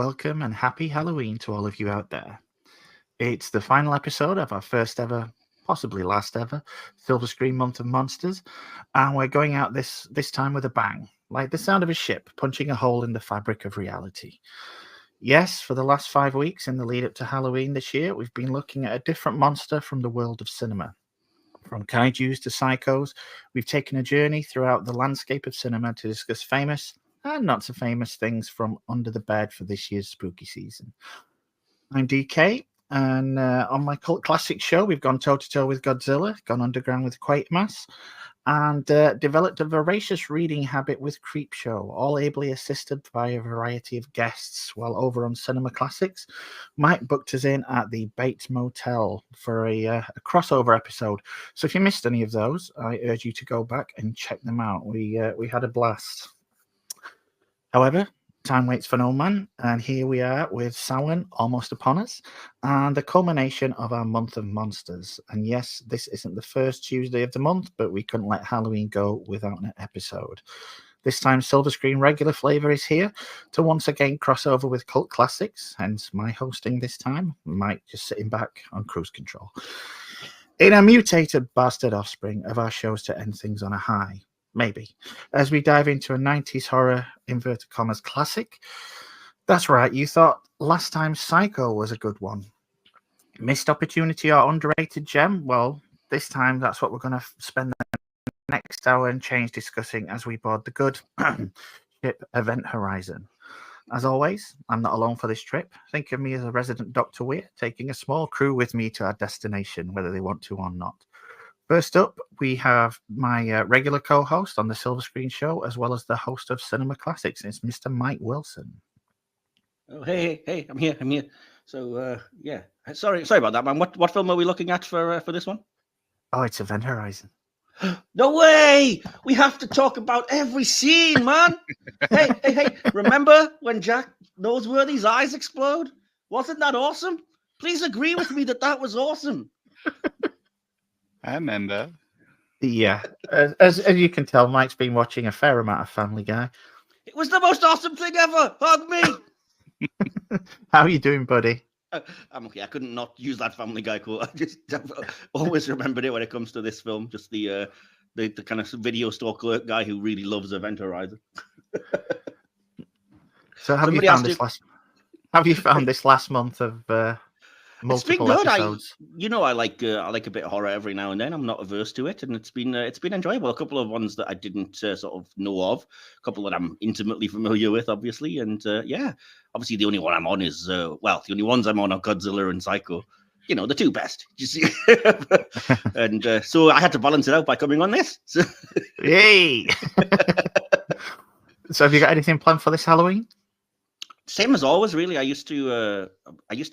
welcome and happy Halloween to all of you out there. It's the final episode of our first ever, possibly last ever, Silver Screen Month of Monsters, and we're going out this time with a bang, like the sound of a ship punching a hole in the fabric of reality. Yes, for the last 5 weeks in the lead up to Halloween this year, we've been looking at a different monster from the world of cinema. From kaijus to psychos, we've taken a journey throughout the landscape of cinema to discuss famous and not so famous things from under the bed for this year's spooky season. I'm DK, and on my cult classic show, we've gone toe-to-toe with Godzilla, gone underground with Quatermass, and developed a voracious reading habit with Creepshow, all ably assisted by a variety of guests. While over on Cinema Classics, Mike booked us in at the Bates Motel for a crossover episode. So if you missed any of those, I urge you to go back and check them out. We had a blast. However, time waits for no man, and here we are with Samhain almost upon us, and the culmination of our month of monsters. And yes, this isn't the first Tuesday of the month, but we couldn't let Halloween go without an episode. This time, Silver Screen regular flavour is here to once again cross over with cult classics, hence my hosting this time. Mike just sitting back on cruise control. In a mutated bastard offspring of our shows to end things on a high. Maybe, as we dive into a 90s horror, inverted commas, classic. That's right, you thought last time Psycho was a good one. Missed opportunity or underrated gem? Well, this time that's what we're going to spend the next hour and change discussing as we board the good ship Event Horizon. As always, I'm not alone for this trip. Think of me as a resident Dr. Weir, taking a small crew with me to our destination, whether they want to or not. First up, we have my regular co-host on the Silver Screen Show, as well as the host of Cinema Classics. It's Mr. Mike Wilson. Oh, hey, I'm here. So, yeah, sorry about that, man. What film are we looking at for this one? Oh, it's Event Horizon. No way! We have to talk about every scene, man. Hey! Remember when Jack Noseworthy's eyes explode? Wasn't that awesome? Please agree with me that was awesome. I remember. Yeah, as you can tell, Mike's been watching a fair amount of Family Guy. It was the most awesome thing ever. Hug me. How are you doing, buddy? I'm okay. I couldn't not use that Family Guy quote. I just always remembered it when it comes to this film. Just the kind of video store clerk guy who really loves Event Horizon. So have you found this last month of multiple episodes? I like a bit of horror every now and then. I'm not averse to it, and it's been enjoyable. A couple of ones that I didn't sort of know of, a couple that I'm intimately familiar with, obviously, and obviously the only one I'm on is the only ones I'm on are Godzilla and Psycho. You know, the two best. You see, and so I had to balance it out by coming on this. So. Yay! So have you got anything planned for this Halloween? Same as always, really. I used to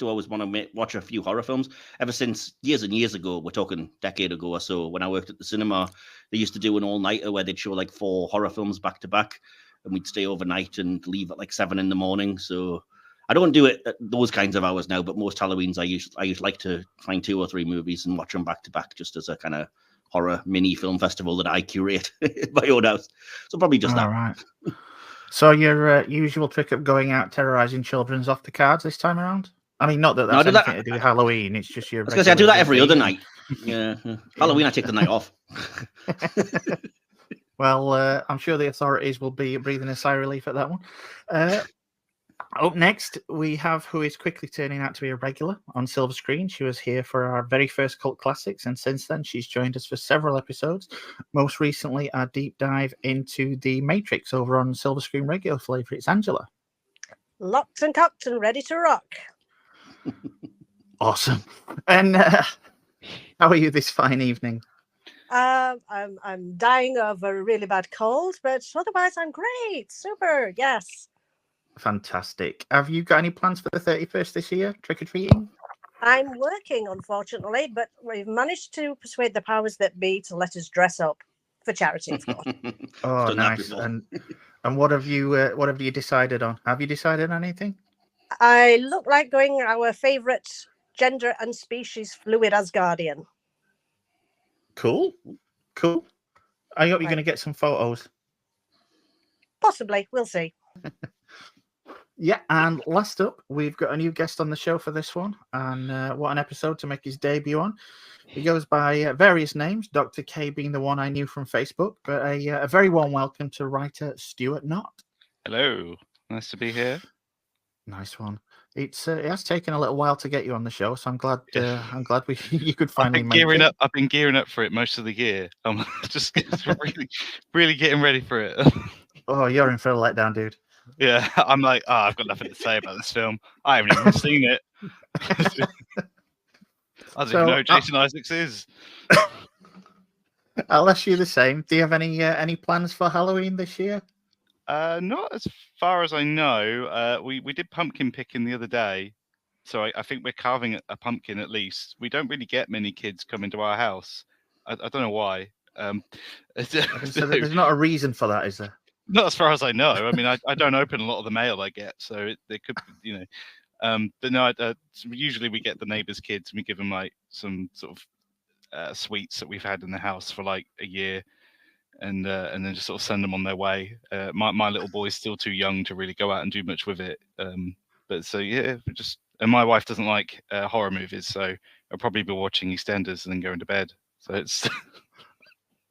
always want to watch a few horror films ever since years and years ago. We're talking decade ago or so. When I worked at the cinema, they used to do an all-nighter where they'd show like 4 horror films back to back, and we'd stay overnight and leave at like 7 a.m. So I don't do it at those kinds of hours now, but most Halloweens I usually like to find 2 or 3 movies and watch them back to back, just as a kind of horror mini film festival that I curate in my own house. So probably just that. All right. So your usual trick of going out terrorizing children's off the cards this time around? I mean, not that that's anything to do with Halloween. It's just your. I was going to say I do that every other night. Yeah, Halloween I take the night off. Well, I'm sure the authorities will be breathing a sigh of relief at that one. Up next, we have who is quickly turning out to be a regular on Silver Screen. She was here for our very first cult classics, and since then she's joined us for several episodes. Most recently, our deep dive into the Matrix over on Silver Screen regular flavor. It's Angela. Locked and cocked and ready to rock. Awesome. And how are you this fine evening? I'm dying of a really bad cold, but otherwise I'm great. Super. Yes. Fantastic. Have you got any plans for the 31st this year? Trick-or-treating? I'm working, unfortunately, but we've managed to persuade the powers that be to let us dress up for charity, of course. Oh, nice. And what have you decided on? Have you decided on anything? I look like going our favourite gender and species fluid Asgardian. Cool. I hope you're going to get some photos. Possibly. We'll see. Yeah, and last up, we've got a new guest on the show for this one, and what an episode to make his debut on. He goes by various names, Dr. K being the one I knew from Facebook, but a very warm welcome to writer Stuart Knott. Hello, nice to be here. Nice one. It has taken a little while to get you on the show, so I'm glad Yeah. I'm glad you could finally I've make been gearing it. up. I've been gearing up for it most of the year. I'm just really getting ready for it. Oh, you're in for a letdown, dude. Yeah, I'm like, I've got nothing to say about this film. I haven't even seen it. I don't even know who Jason Isaacs is. I'll ask you the same. Do you have any plans for Halloween this year? Not as far as I know. We did pumpkin picking the other day, so I think we're carving a pumpkin at least. We don't really get many kids coming to our house. I don't know why. So there's not a reason for that, is there? Not as far as I know. I mean, I don't open a lot of the mail I get, so they could, But no, usually we get the neighbours' kids and we give them like some sort of sweets that we've had in the house for like a year, and then just sort of send them on their way. My little boy's still too young to really go out and do much with it. But so yeah, and my wife doesn't like horror movies, so I'll probably be watching EastEnders and then going to bed. So it's.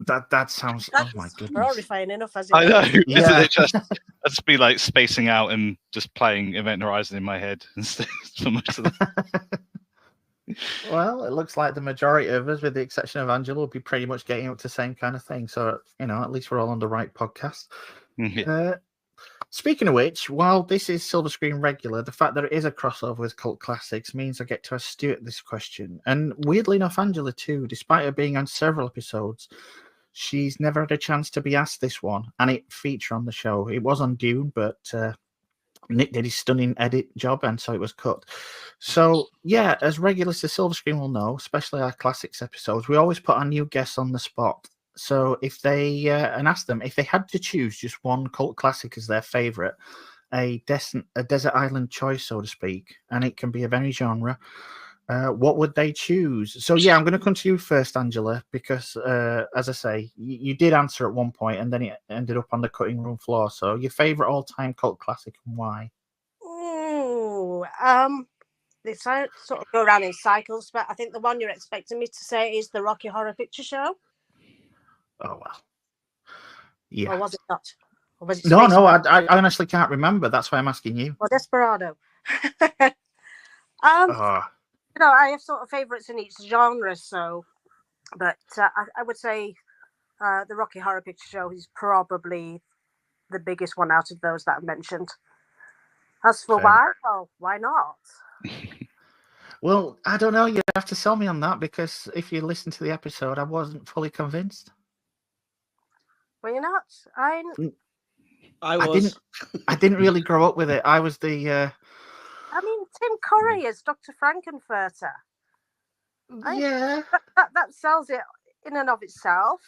That sounds. That's oh my goodness! horrifying enough as it I know. is. Yeah. It just I'd just be like spacing out and just playing Event Horizon in my head instead for most of the. Well, it looks like the majority of us, with the exception of Angela, will be pretty much getting up to the same kind of thing. So at least we're all on the right podcast. Yeah. Speaking of which, while this is Silver Screen regular, the fact that it is a crossover with cult classics means I get to ask Stuart this question. And weirdly enough, Angela too, despite her being on several episodes, she's never had a chance to be asked this one, and it featured on the show. It was on Dune, but Nick did his stunning edit job, and so it was cut. So, yeah, as regulars to Silver Screen will know, especially our classics episodes, we always put our new guests on the spot. So if they, and ask them, if they had to choose just one cult classic as their favourite, a desert island choice, so to speak, and it can be of any genre, what would they choose? So, yeah, I'm going to come to you first, Angela, because, as I say, you did answer at one point, and then it ended up on the cutting room floor. So, your favourite all-time cult classic and why? Ooh, they sort of go around in cycles, but I think the one you're expecting me to say is the Rocky Horror Picture Show. Oh, well. Yeah. Or was it not? Or was it No, Space I honestly can't remember. That's why I'm asking you. Or Desperado? Oh. I have sort of favourites in each genre, but I would say the Rocky Horror Picture Show is probably the biggest one out of those that I've mentioned. As for why, well, why not? Well, I don't know. You'd have to sell me on that, because if you listen to the episode, I wasn't fully convinced. Well, you're not. I didn't really grow up with it. I was the. I mean, Tim Curry as Dr. Frankenfurter. Yeah. That sells it in and of itself.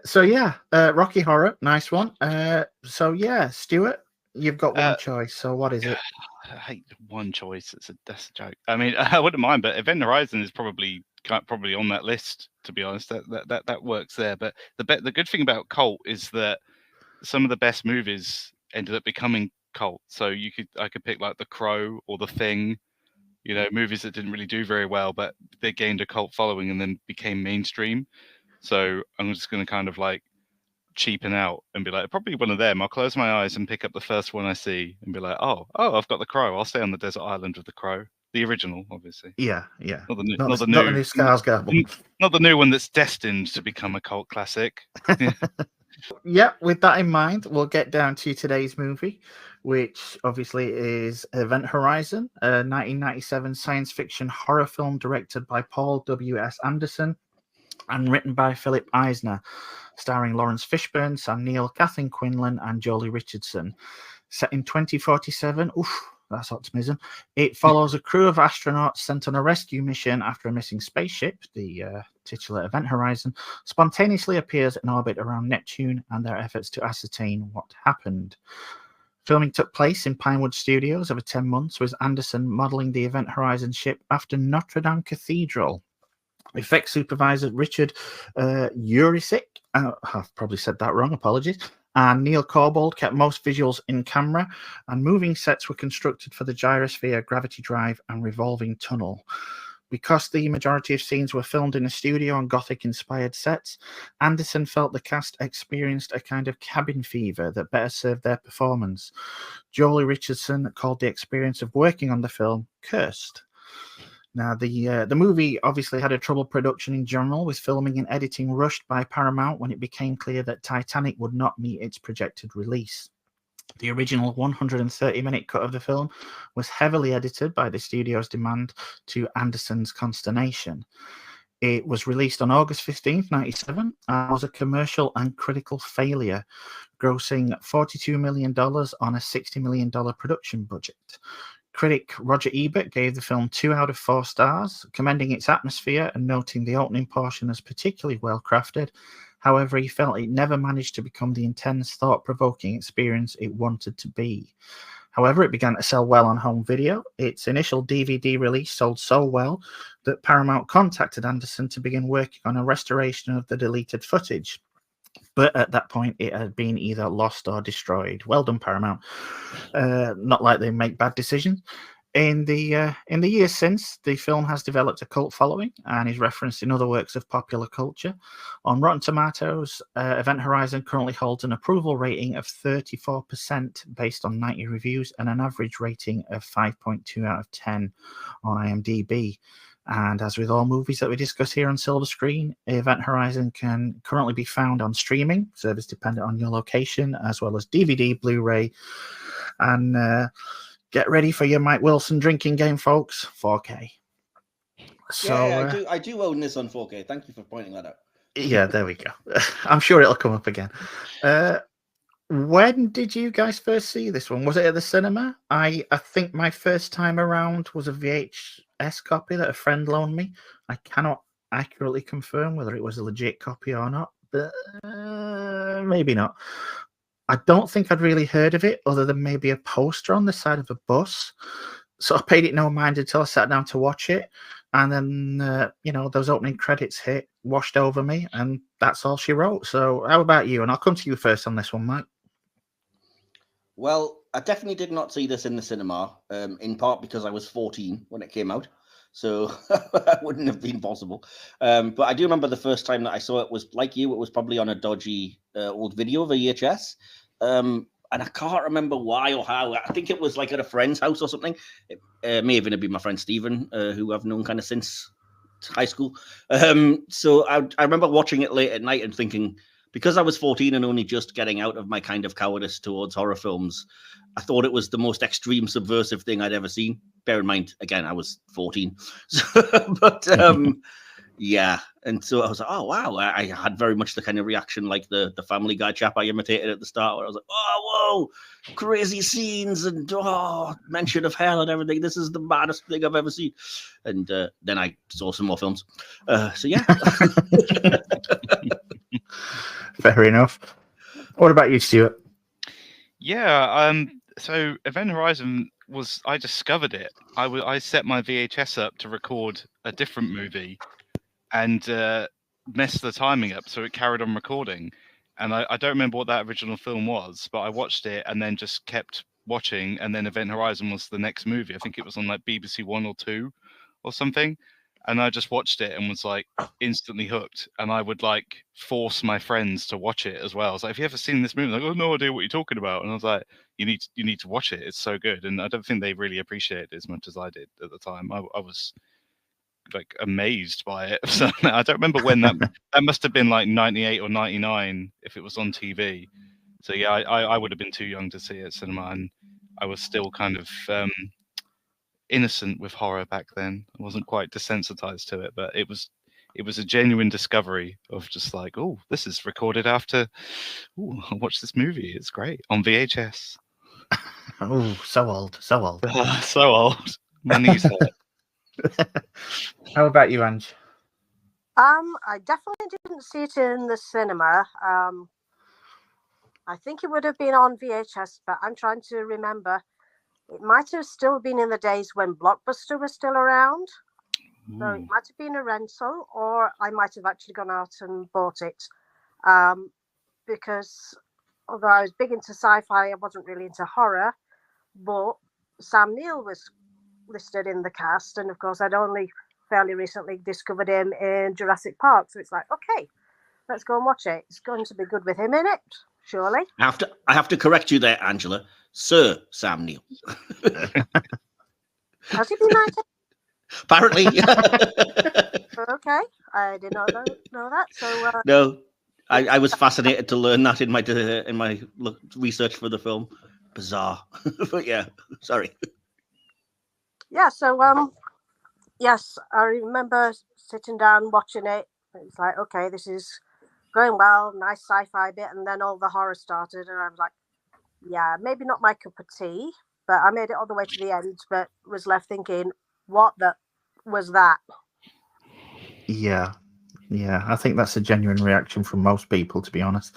So yeah, Rocky Horror, nice one. So yeah, Stuart, you've got one choice. So what is it? I hate one choice. That's a joke. I mean, I wouldn't mind, but Event Horizon is probably on that list. To be honest, that works there. But the good thing about cult is that some of the best movies ended up becoming cult. So I could pick like The Crow or The Thing. Movies that didn't really do very well, but they gained a cult following and then became mainstream. So I'm just going to kind of like cheapen out and be like, probably one of them. I'll close my eyes and pick up the first one I see and be like, oh, I've got The Crow. I'll stay on the desert island with The Crow. The original, obviously. Yeah. Not the new Not the new Skarsgård. Not the new one that's destined to become a cult classic. Yeah, with that in mind, we'll get down to today's movie, which obviously is Event Horizon, a 1997 science fiction horror film directed by Paul W.S. Anderson and written by Philip Eisner, starring Lawrence Fishburne, Sam Neill, Kathleen Quinlan, and Jolie Richardson. Set in 2047, that's optimism. It follows a crew of astronauts sent on a rescue mission after a missing spaceship, the titular Event Horizon, spontaneously appears in orbit around Neptune, and their efforts to ascertain what happened. Filming took place in Pinewood Studios over 10 months, with Anderson modelling the Event Horizon ship after Notre Dame Cathedral. Effects supervisor Richard Urisic, I've probably said that wrong, apologies, And Neil Corbould kept most visuals in camera, and moving sets were constructed for the gyrosphere, gravity drive, and revolving tunnel. Because the majority of scenes were filmed in a studio on Gothic-inspired sets, Anderson felt the cast experienced a kind of cabin fever that better served their performance. Jolie Richardson called the experience of working on the film cursed. Now, the movie obviously had a troubled production in general, with filming and editing rushed by Paramount when it became clear that Titanic would not meet its projected release. The original 130-minute cut of the film was heavily edited by the studio's demand, to Anderson's consternation. It was released on August 15th, 1997, and was a commercial and critical failure, grossing $42 million on a $60 million production budget. Critic Roger Ebert gave the film 2 out of 4 stars, commending its atmosphere and noting the opening portion as particularly well crafted. However, he felt it never managed to become the intense, thought-provoking experience it wanted to be. However, it began to sell well on home video. Its initial DVD release sold so well that Paramount contacted Anderson to begin working on a restoration of the deleted footage. But at that point, it had been either lost or destroyed. Well done, Paramount. Not like they make bad decisions. In the years since, the film has developed a cult following and is referenced in other works of popular culture. On Rotten Tomatoes, Event Horizon currently holds an approval rating of 34% based on 90 reviews and an average rating of 5.2 out of 10 on IMDb. And as with all movies that we discuss here on Silver Screen, Event Horizon can currently be found on streaming, service dependent on your location, as well as DVD, Blu-ray, and get ready for your Mike Wilson drinking game, folks. 4K. So, yeah, I do own this on 4K. Thank you for pointing that out. Yeah, there we go. I'm sure it'll come up again. When did you guys first see this one? Was it at the cinema? I think my first time around was a VHS copy that a friend loaned me. I cannot accurately confirm whether it was a legit copy or not, but maybe not. I don't think I'd really heard of it other than maybe a poster on the side of a bus. So I paid it no mind until I sat down to watch it. And then, those opening credits hit, washed over me, and that's all she wrote. So how about you? And I'll come to you first on this one, Mike. Well, I definitely did not see this in the cinema, in part because I was 14 when it came out. So that wouldn't have been possible. But I do remember the first time that I saw it was like you. It was probably on a dodgy old video VHS. And I can't remember why or how. I think it was like at a friend's house or something. It may even have been my friend Stephen, who I've known kind of since high school. So I remember watching it late at night and thinking, because I was 14 and only just getting out of my kind of cowardice towards horror films, I thought it was the most extreme subversive thing I'd ever seen. Bear in mind, again, I was 14. But yeah. And so I was like, oh, wow. I had very much the kind of reaction like the Family Guy chap I imitated at the start, where I was like, oh, whoa, crazy scenes and mention of hell and everything. This is the baddest thing I've ever seen. And then I saw some more films. So yeah. Fair enough. What about you, Stuart? Yeah, so Event Horizon I discovered it. I set my VHS up to record a different movie and messed the timing up, so it carried on recording. And I don't remember what that original film was, but I watched it and then just kept watching, and then Event Horizon was the next movie. I think it was on like BBC 1 or 2 or something. And I just watched it and was like instantly hooked. And I would like force my friends to watch it as well. I was like, have you ever seen this movie? Like, oh, no idea what you're talking about. And I was like, you need to watch it. It's so good. And I don't think they really appreciated it as much as I did at the time. I was like amazed by it. So I don't remember when that must have been like 98 or 99 if it was on TV. So yeah, I would have been too young to see it at cinema, and I was still kind of innocent with horror back then. I wasn't quite desensitized to it, but it was a genuine discovery of just like, oh, this is recorded after. Oh, I'll watch this movie. It's great on VHS. Oh, so old. So old. My knees hurt. How about you, Ange? I definitely didn't see it in the cinema. I think it would have been on VHS, but I'm trying to remember. It might have still been in the days when Blockbuster was still around. So it might have been a rental, or I might have actually gone out and bought it. Because although I was big into sci-fi, I wasn't really into horror. But Sam Neill was listed in the cast, and of course, I'd only fairly recently discovered him in Jurassic Park. So it's like, okay, let's go and watch it. It's going to be good with him in it, surely. I have to correct you there, Angela. Sir Sam Neill. Has he been knighted? Apparently. Okay, I did not know that. So No, I was fascinated to learn that in my research for the film. Bizarre, but yeah, sorry. yeah, so yes, I remember sitting down watching it. It's like, okay, this is going well, nice sci-fi bit, and then all the horror started, and I was like, yeah, maybe not my cup of tea, but I made it all the way to the end, but was left thinking, what the was that? Yeah, I think that's a genuine reaction from most people, to be honest.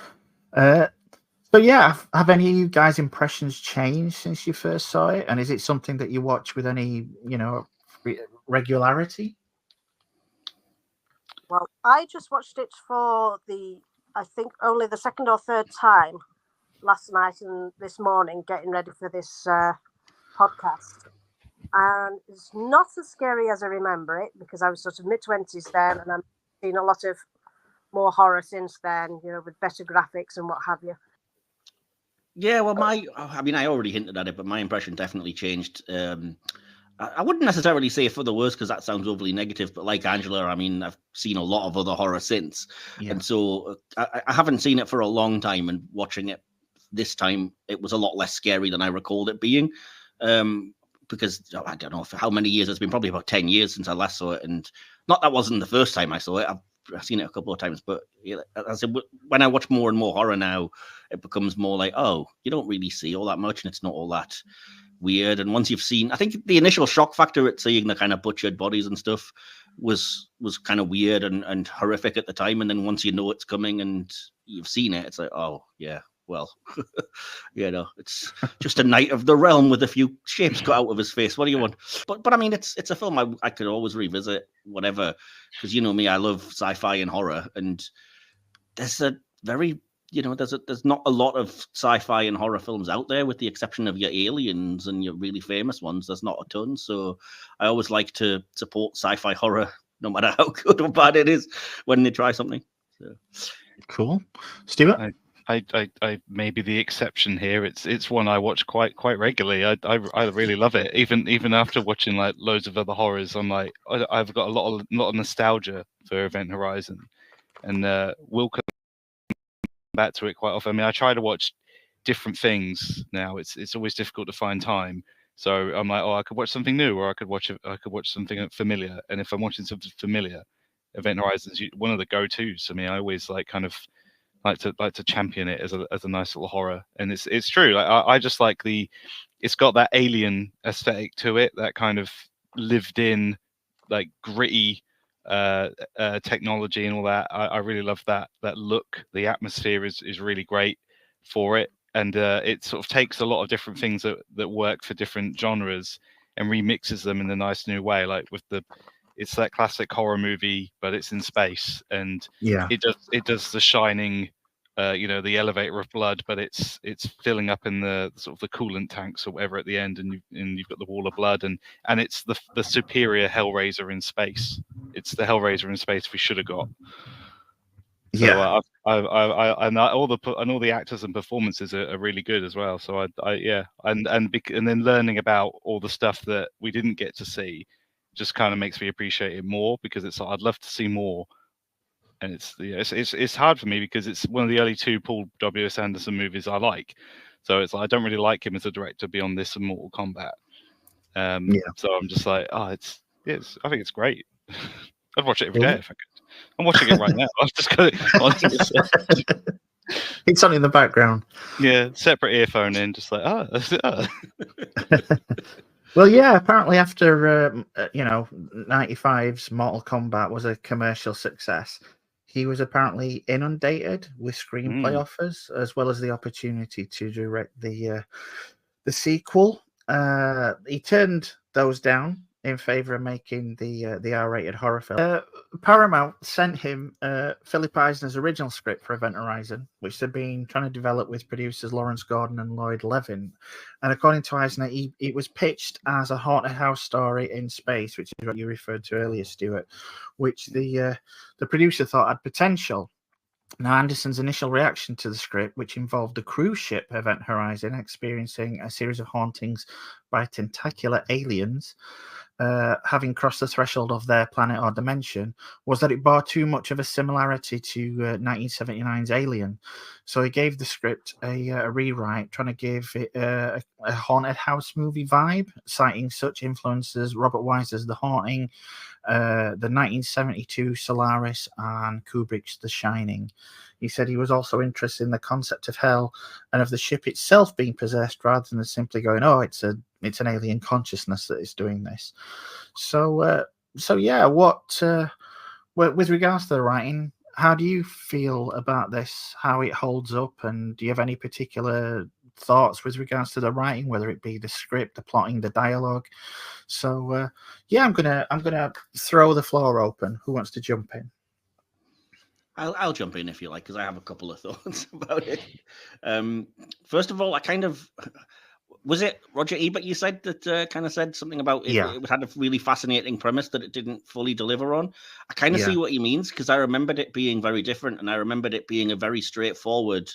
So yeah, have any of you guys' impressions changed since you first saw it? And is it something that you watch with any, regularity? Well, I just watched it for I think only the second or third time last night and this morning, getting ready for this podcast. And it's not as scary as I remember it, because I was sort of mid-20s then, and I've seen a lot of more horror since then, with better graphics and what have you. Yeah, well, I already hinted at it, but my impression definitely changed. I wouldn't necessarily say for the worse, because that sounds overly negative, but like Angela, I mean, I've seen a lot of other horror since. Yeah. And so I haven't seen it for a long time, and watching it this time, it was a lot less scary than I recalled it being. Because I don't know for how many years, it's been probably about 10 years since I last saw it. And not that wasn't the first time I saw it. I've seen it a couple of times, but when I watch more and more horror now, it becomes more like, oh, you don't really see all that much, and it's not all that weird. And once you've seen, I think the initial shock factor at seeing the kind of butchered bodies and stuff was kind of weird and horrific at the time. And then once you know it's coming and you've seen it, it's like, oh yeah, well, it's just a knight of the realm with a few shapes cut out of his face. What do you want? But I mean, it's a film I could always revisit, whatever, because you know me, I love sci-fi and horror, and there's a very, there's not a lot of sci-fi and horror films out there, with the exception of your Aliens and your really famous ones. There's not a ton, so I always like to support sci-fi horror, no matter how good or bad it is, when they try something. So. Cool, Stuart. I may be the exception here. It's one I watch quite regularly. I really love it. Even after watching like loads of other horrors, I'm like, I've got a lot of nostalgia for Event Horizon, and we'll come back to it quite often. I mean, I try to watch different things now. It's always difficult to find time. So I'm like, I could watch something new, or I could watch something familiar. And if I'm watching something familiar, Event Horizon's one of the go-tos. I mean, I always like to champion it as a nice little horror. And it's true. Like I just like it's got that alien aesthetic to it, that kind of lived in, like gritty technology and all that. I really love that look. The atmosphere is really great for it, and it sort of takes a lot of different things that work for different genres and remixes them in a nice new way. Like it's that classic horror movie, but it's in space, and it does The Shining, the elevator of blood, but it's filling up in the sort of the coolant tanks or whatever at the end, and you've got the wall of blood, and it's the superior Hellraiser in space. It's the Hellraiser in space we should have got. Yeah. So and all the actors and performances are really good as well. So and then learning about all the stuff that we didn't get to see just kind of makes me appreciate it more, because it's like, I'd love to see more. And it's hard for me, because it's one of the early two Paul W.S. Anderson movies I like. So it's like, I don't really like him as a director beyond this and Mortal Kombat. So I'm just like, I think it's great. I'd watch it every day if I could. I'm watching it right now. I've just got it. It's on in the background. Yeah, separate earphone in, just like, Well, yeah, apparently after 95's Mortal Kombat was a commercial success, he was apparently inundated with screenplay offers, as well as the opportunity to direct the sequel. He turned those down in favour of making the R-rated horror film. Paramount sent him Philip Eisner's original script for Event Horizon, which they'd been trying to develop with producers Lawrence Gordon and Lloyd Levin. And according to Eisner, it was pitched as a haunted house story in space, which is what you referred to earlier, Stuart, which the producer thought had potential. Now, Anderson's initial reaction to the script, which involved a cruise ship, Event Horizon, experiencing a series of hauntings by tentacular aliens, having crossed the threshold of their planet or dimension, was that it bore too much of a similarity to 1979's Alien. So he gave the script a rewrite, trying to give it a haunted house movie vibe, citing such influences Robert Wise's The Haunting, the 1972 Solaris, and Kubrick's The Shining. He said he was also interested in the concept of hell and of the ship itself being possessed, rather than simply going, "Oh, it's an alien consciousness that is doing this." So yeah. With regards to the writing, how do you feel about this? How it holds up, and do you have any particular thoughts with regards to the writing, whether it be the script, the plotting, the dialogue? So yeah, I'm gonna throw the floor open. Who wants to jump in? I'll jump in if you like, because I have a couple of thoughts about it. First of all, was it Roger Ebert you said that kind of said something about it, Yeah. it had a really fascinating premise that it didn't fully deliver on? I kind of Yeah. see what he means, because I remembered it being very different, and I remembered it being a very straightforward.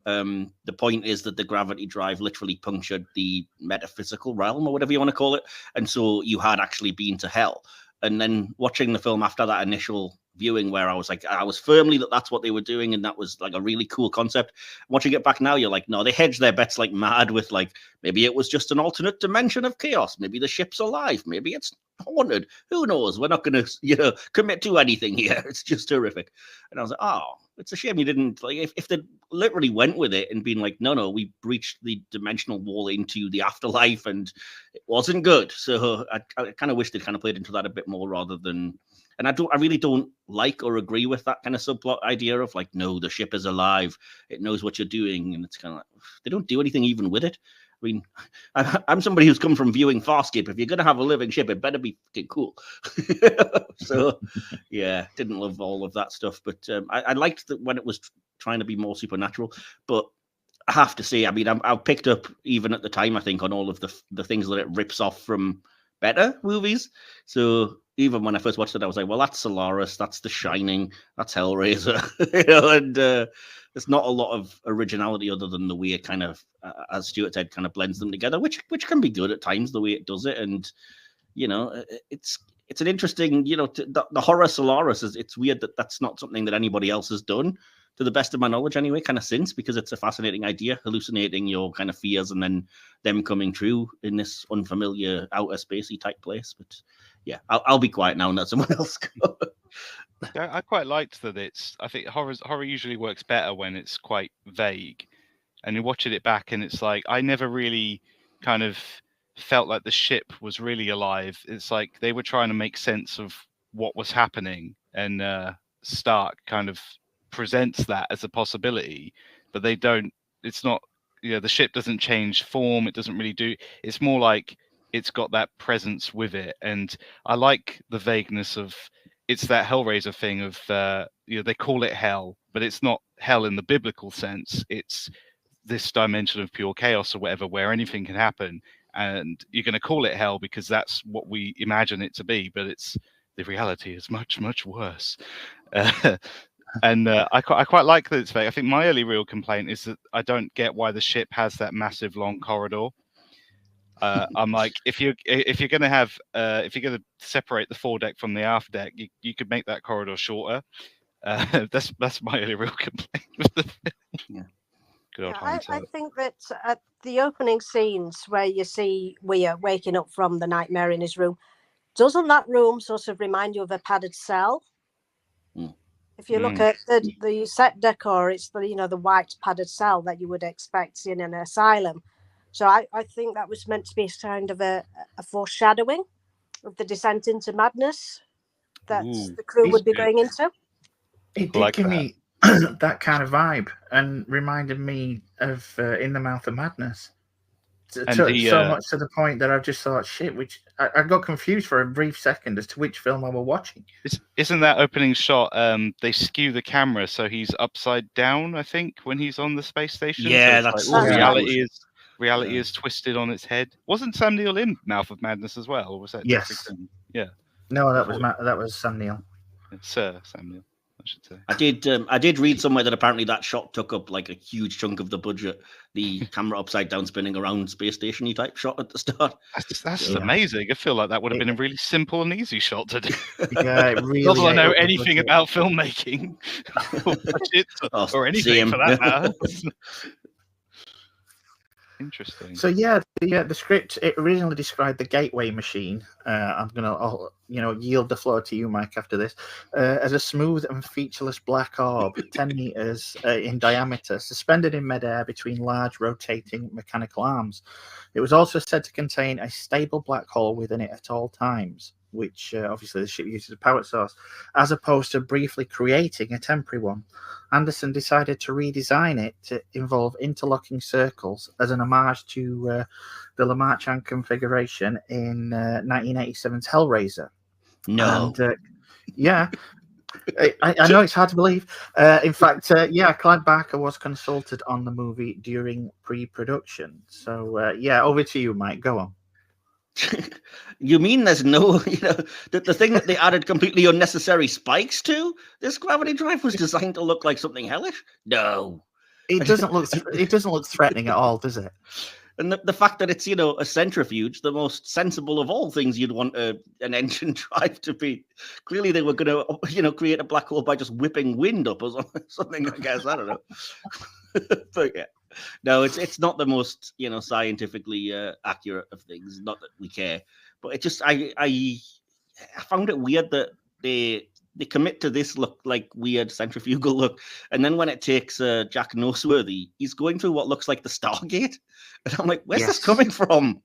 The point is that the gravity drive literally punctured the metaphysical realm, or whatever you want to call it, and so you had actually been to hell. And then watching the film after that initial viewing, where I was firmly that that's what they were doing, and that was like a really cool concept. Watching it back now, you're like, no, they hedged their bets like mad with like, maybe it was just an alternate dimension of chaos, maybe the ship's alive, maybe it's haunted, who knows, we're not going to commit to anything here. It's just terrific. And I was like, oh, it's a shame you didn't, like, if they literally went with it and been like, no, we breached the dimensional wall into the afterlife and it wasn't good. So I kind of wish they'd kind of played into that a bit more, rather than, and I really don't like or agree with that kind of subplot idea of like, no, the ship is alive, it knows what you're doing, and it's kind of like, they don't do anything even with it. I mean, I'm somebody who's come from viewing Farscape. If you're going to have a living ship, it better be fucking cool. So, yeah, didn't love all of that stuff. But I liked that when it was trying to be more supernatural. But I have to say, I mean, I picked up, even at the time, I think, on all of the things that it rips off from better movies. So even when I first watched it, I was like, well, that's Solaris, that's The Shining, that's Hellraiser. And there's not a lot of originality other than the way it kind of, as Stuart said, kind of blends them together, which can be good at times, the way it does it. And, it's an interesting, the horror Solaris it's weird that that's not something that anybody else has done, to the best of my knowledge anyway, kind of since, because it's a fascinating idea, hallucinating your kind of fears and then them coming true in this unfamiliar outer spacey type place. But yeah, I'll be quiet now and let someone else go. Yeah, I quite liked that I think horror usually works better when it's quite vague, and you're watching it back and it's like, I never really kind of felt like the ship was really alive. It's like they were trying to make sense of what was happening, and Stark kind of presents that as a possibility, but they don't, it's not, the ship doesn't change form, it doesn't really do, it's more like it's got that presence with it. And I like the vagueness of, it's that Hellraiser thing of they call it hell, but it's not hell in the biblical sense, it's this dimension of pure chaos or whatever, where anything can happen, and you're going to call it hell because that's what we imagine it to be, but the reality is much, much worse. And I quite like that it's vague. I think my only real complaint is that I don't get why the ship has that massive long corridor. I'm like, if you're going to separate the foredeck from the aft deck, you could make that corridor shorter. That's my only real complaint with the film. Yeah. Good old I think that at the opening scenes where you see Weir waking up from the nightmare in his room, doesn't that room sort of remind you of a padded cell? If you look at the set decor, it's the white padded cell that you would expect in an asylum. So I think that was meant to be kind of a foreshadowing of the descent into madness that the crew would be going into. It did give me that kind of vibe, and reminded me of In the Mouth of Madness. So much to the point that I just thought, shit, I got confused for a brief second as to which film I were watching. Isn't that opening shot? They skew the camera so he's upside down, I think, when he's on the space station. Yeah, so that's like, reality is twisted on its head. Wasn't Sam Neill in Mouth of Madness as well, or was that Yes. Jeffrey Combs? Yeah. No, that was Sam Neill. Sir Sam Neill, I should say. I did read somewhere that apparently that shot took up like a huge chunk of the budget. The camera upside down spinning around space station type shot at the start. That's amazing. I feel like that would have been a really simple and easy shot to do. Yeah, it really. Not that I know anything about filmmaking or anything for that matter. Interesting. So the script, it originally described the gateway machine. I'm gonna yield the floor to you, Mike, after this, as a smooth and featureless black orb, 10 meters in diameter, suspended in midair between large rotating mechanical arms. It was also said to contain a stable black hole within it at all times, which obviously the ship uses a power source, as opposed to briefly creating a temporary one. Anderson decided to redesign it to involve interlocking circles as an homage to the Lamarchan configuration in 1987's Hellraiser. No. And, I know it's hard to believe. In fact, Clive Barker was consulted on the movie during pre-production. So, over to you, Mike. Go on. You mean there's no, the thing that they added completely unnecessary spikes to? This gravity drive was designed to look like something hellish? No. It doesn't look threatening at all, does it? And the fact that it's, a centrifuge, the most sensible of all things you'd want an engine drive to be. Clearly they were going to, create a black hole by just whipping wind up or something, I guess. I don't know. But yeah. No, it's not the most, scientifically accurate of things. Not that we care. But it just, I found it weird that they commit to this look like weird centrifugal look, and then when it takes Jack Noseworthy, he's going through what looks like the Stargate, and I'm like, where's this coming from?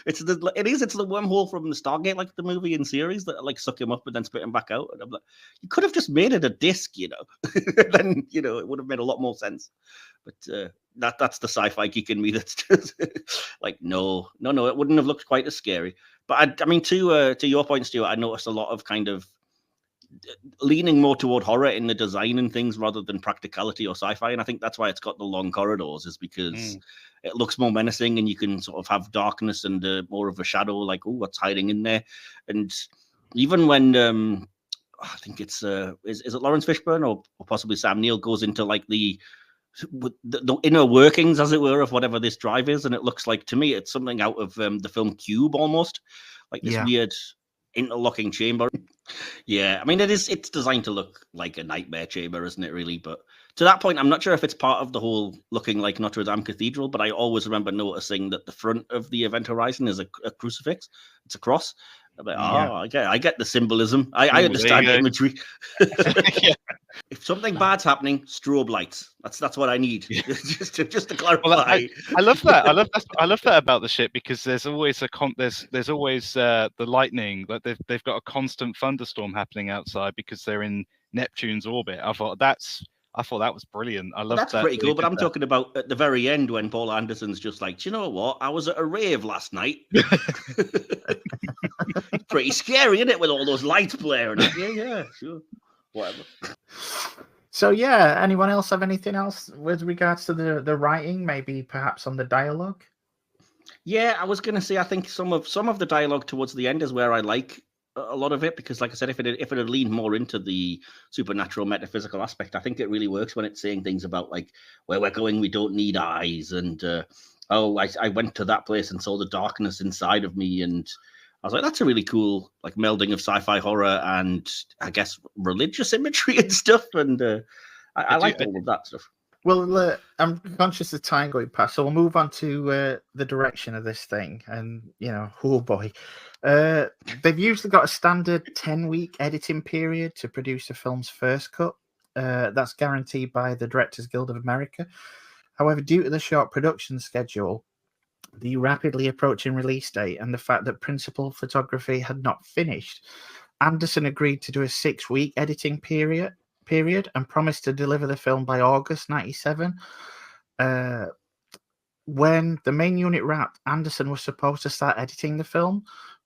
It's the wormhole from the Stargate, like the movie and series that like suck him up and then spit him back out. And I'm like, you could have just made it a disc, then it would have made a lot more sense. But that's the sci-fi geek in me that's just like, no, it wouldn't have looked quite as scary. But I mean, to your point, Stuart, I noticed a lot of kind of leaning more toward horror in the design and things rather than practicality or sci-fi. And I think that's why it's got the long corridors, is because it looks more menacing and you can sort of have darkness and more of a shadow, like, oh, what's hiding in there? And even when I think it's is it Lawrence Fishburne or possibly Sam Neill goes into like the inner workings, as it were, of whatever this drive is, and it looks like, to me, it's something out of the film Cube almost, like this weird interlocking chamber. Yeah, I mean, it's designed to look like a nightmare chamber, isn't it, really? But to that point, I'm not sure if it's part of the whole looking like Notre Dame Cathedral, but I always remember noticing that the front of the Event Horizon is a crucifix. It's a cross. I'm like, I get the symbolism. I understand the imagery. If something bad's happening, strobe lights. That's what I need. just to clarify. Well, I love that. I love that about the ship, because there's always there's always the lightning. Like they've got a constant thunderstorm happening outside because they're in Neptune's orbit. I thought that was brilliant. I love that. That's pretty cool. But I'm talking about at the very end when Paul Anderson's just like, do you know what? I was at a rave last night. Pretty scary, isn't it, with all those lights blaring? Yeah, sure. Whatever. So yeah, anyone else have anything else with regards to the writing? Maybe perhaps on the dialogue? Yeah, I was gonna say I think some of the dialogue towards the end is where I like a lot of it, because like I said, if it had leaned more into the supernatural metaphysical aspect, I think it really works when it's saying things about like where we're going, we don't need eyes, and I went to that place and saw the darkness inside of me, and I was like, that's a really cool like melding of sci-fi horror and I guess religious imagery and stuff, and I like all of that stuff. Well, I'm conscious of time going past, so we'll move on to the direction of this thing. And, oh boy. They've usually got a standard 10-week editing period to produce a film's first cut. That's guaranteed by the Directors Guild of America. However, due to the short production schedule, the rapidly approaching release date, and the fact that principal photography had not finished, Anderson agreed to do a 6-week editing period and promised to deliver the film by August 1997. when the main unit wrapped, Anderson was supposed to start editing the film,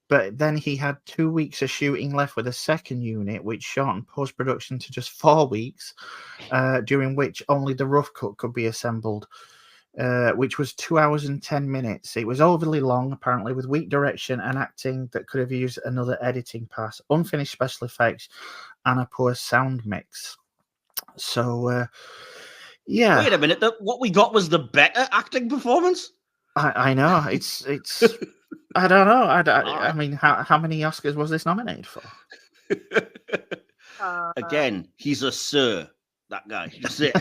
but then he had 2 weeks of shooting left with a second unit, which shortened post-production to just 4 weeks, during which only the rough cut could be assembled, which was 2 hours and 10 minutes. It was overly long, apparently, with weak direction and acting that could have used another editing pass, unfinished special effects, and a poor sound mix. So, yeah. Wait a minute. What we got was the better acting performance? I know. It's I don't know. I mean, how many Oscars was this nominated for? Again, he's a sir, that guy. That's it.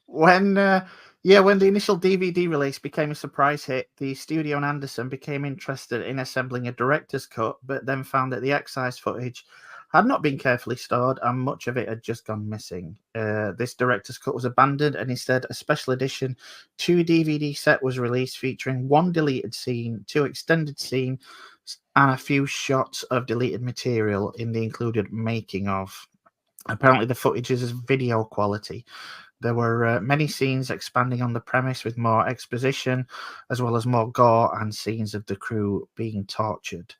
When the initial DVD release became a surprise hit, the studio and Anderson became interested in assembling a director's cut, but then found that the excised footage had not been carefully stored and much of it had just gone missing. This director's cut was abandoned, and instead a special edition 2 DVD set was released featuring 1 deleted scene, 2 extended scenes, and a few shots of deleted material in the included making of. Apparently the footage is video quality. There were many scenes expanding on the premise with more exposition, as well as more gore and scenes of the crew being tortured.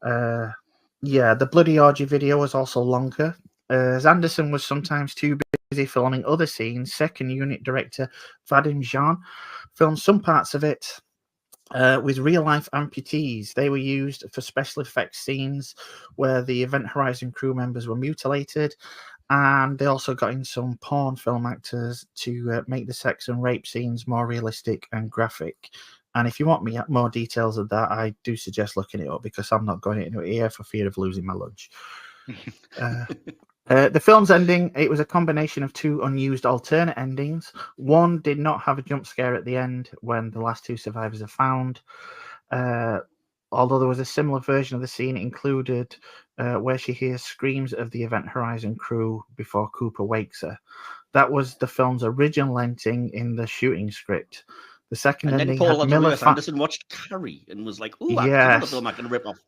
The Bloody Orgy video was also longer. As Anderson was sometimes too busy filming other scenes, second unit director Vadim Jean filmed some parts of it with real-life amputees. They were used for special effects scenes where the Event Horizon crew members were mutilated, and they also got in some porn film actors to make the sex and rape scenes more realistic and graphic. And if you want me more details of that, I do suggest looking it up, because I'm not going into it here for fear of losing my lunch. The film's ending, it was a combination of 2 unused alternate endings. One did not have a jump scare at the end when the last 2 survivors are found. Although there was a similar version of the scene included where she hears screams of the Event Horizon crew before Cooper wakes her. That was the film's original ending in the shooting script. The second and ending then Paul had Miller Anderson watched Carrie and was like, "Ooh, Yes. that's another film I can rip off."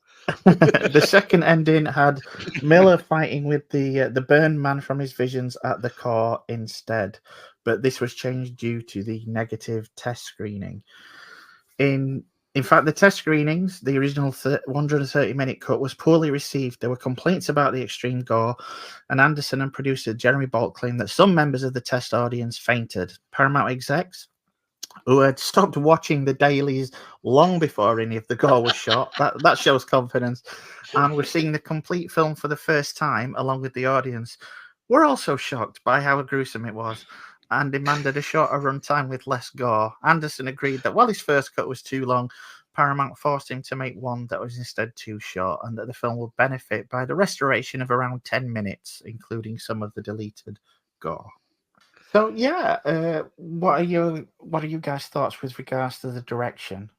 The second ending had Miller fighting with the burned man from his visions at the core instead, but this was changed due to the negative test screening. In fact, the test screenings, the original 130-minute cut, was poorly received. There were complaints about the extreme gore, and Anderson and producer Jeremy Bolt claimed that some members of the test audience fainted. Paramount execs, who had stopped watching the dailies long before any of the gore was shot, that shows confidence, and were seeing the complete film for the first time along with the audience, were also shocked by how gruesome it was and demanded a shorter runtime with less gore. Anderson agreed that while his first cut was too long, Paramount forced him to make one that was instead too short, and that the film would benefit by the restoration of around 10 minutes, including some of the deleted gore. So what are you guys' thoughts with regards to the direction?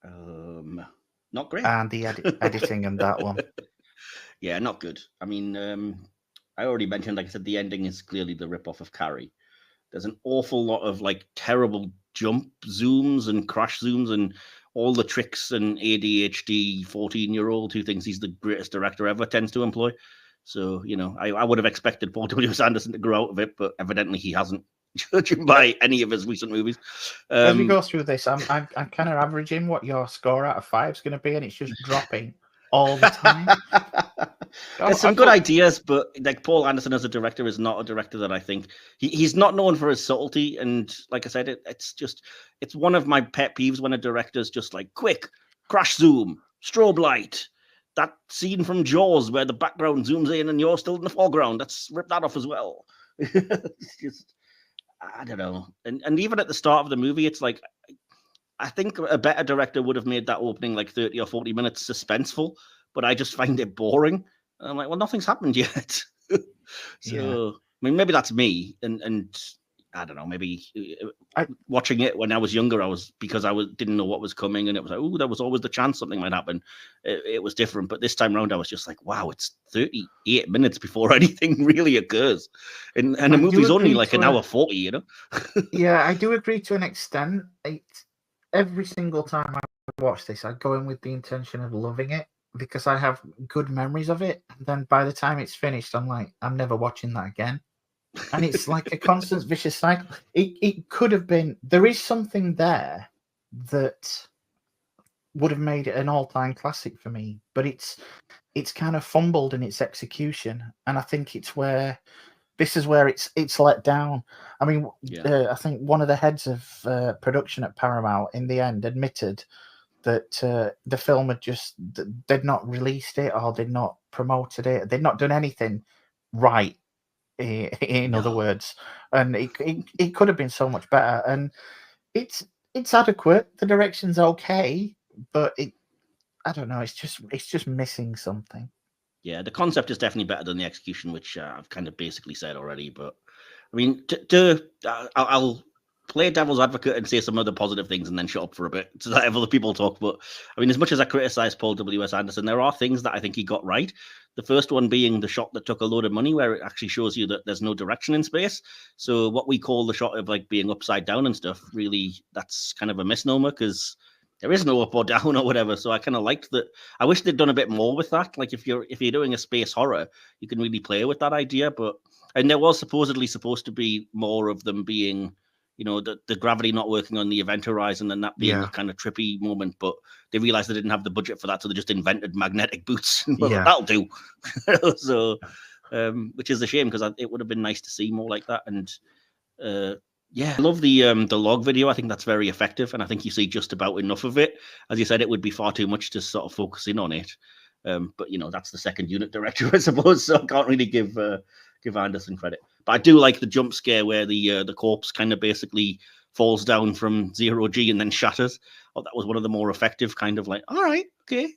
Not great. And the editing and that one. Yeah, not good. I mean, I already mentioned, like I said, the ending is clearly the rip-off of Carrie. There's an awful lot of like terrible jump zooms and crash zooms and all the tricks an ADHD 14-year-old who thinks he's the greatest director ever tends to employ. So, I would have expected Paul W.S. Anderson to grow out of it, but evidently he hasn't, judging by any of his recent movies. As we go through this, I'm kind of averaging what your score out of 5 is going to be, and it's just dropping all the time. There's some good ideas, but like Paul Anderson as a director is not a director that I think he's not known for his subtlety. And like I said, it's one of my pet peeves when a director's just like quick crash zoom, strobe light. That scene from Jaws where the background zooms in and you're still in the foreground, let's rip that off as well. It's just, I don't know. And even at the start of the movie, it's like, I think a better director would have made that opening like 30 or 40 minutes suspenseful, but I just find it boring. And I'm like, well, nothing's happened yet. So, I mean, maybe that's me. And I don't know, maybe watching it when I was younger, because I didn't know what was coming, and it was like, oh, there was always the chance something might happen. It was different, but this time around, I was just like, wow, it's 38 minutes before anything really occurs, and the movie's only like an hour 40, Yeah, I do agree to an extent. Every single time I watch this, I go in with the intention of loving it because I have good memories of it. And then by the time it's finished, I'm like, I'm never watching that again. And it's like a constant vicious cycle. It could have been. There is something there that would have made it an all-time classic for me, but it's kind of fumbled in its execution, and I think it's where this is where it's let down. I mean, I think one of the heads of production at Paramount in the end admitted that the film had just they'd not released it or they'd not promoted it, they'd not done anything right. In other words, and it could have been so much better, and it's adequate. The direction's okay, but I don't know. It's just missing something. Yeah, the concept is definitely better than the execution, which I've kind of basically said already. But I mean, I'll play devil's advocate and say some other positive things and then shut up for a bit to let other people talk. But I mean, as much as I criticize Paul W.S. Anderson, there are things that I think he got right. The first one being the shot that took a load of money, where it actually shows you that there's no direction in space. So what we call the shot of like being upside down and stuff, really, that's kind of a misnomer because there is no up or down or whatever. So I kind of liked that. I wish they'd done a bit more with that. Like if you're doing a space horror, you can really play with that idea. And there was supposedly supposed to be more of them being, you know, the gravity not working on the event horizon and that being a kind of trippy moment, but they realized they didn't have the budget for that, so they just invented magnetic boots. Well, that'll do. So, which is a shame because it would have been nice to see more like that. And I love the log video. I think that's very effective, and I think you see just about enough of it. As you said, it would be far too much to sort of focus in on it. But you know, that's the second unit director, I suppose. So I can't really give Anderson credit. But I do like the jump scare where the corpse kind of basically falls down from 0G and then shatters. Oh, that was one of the more effective kind of like, all right, okay.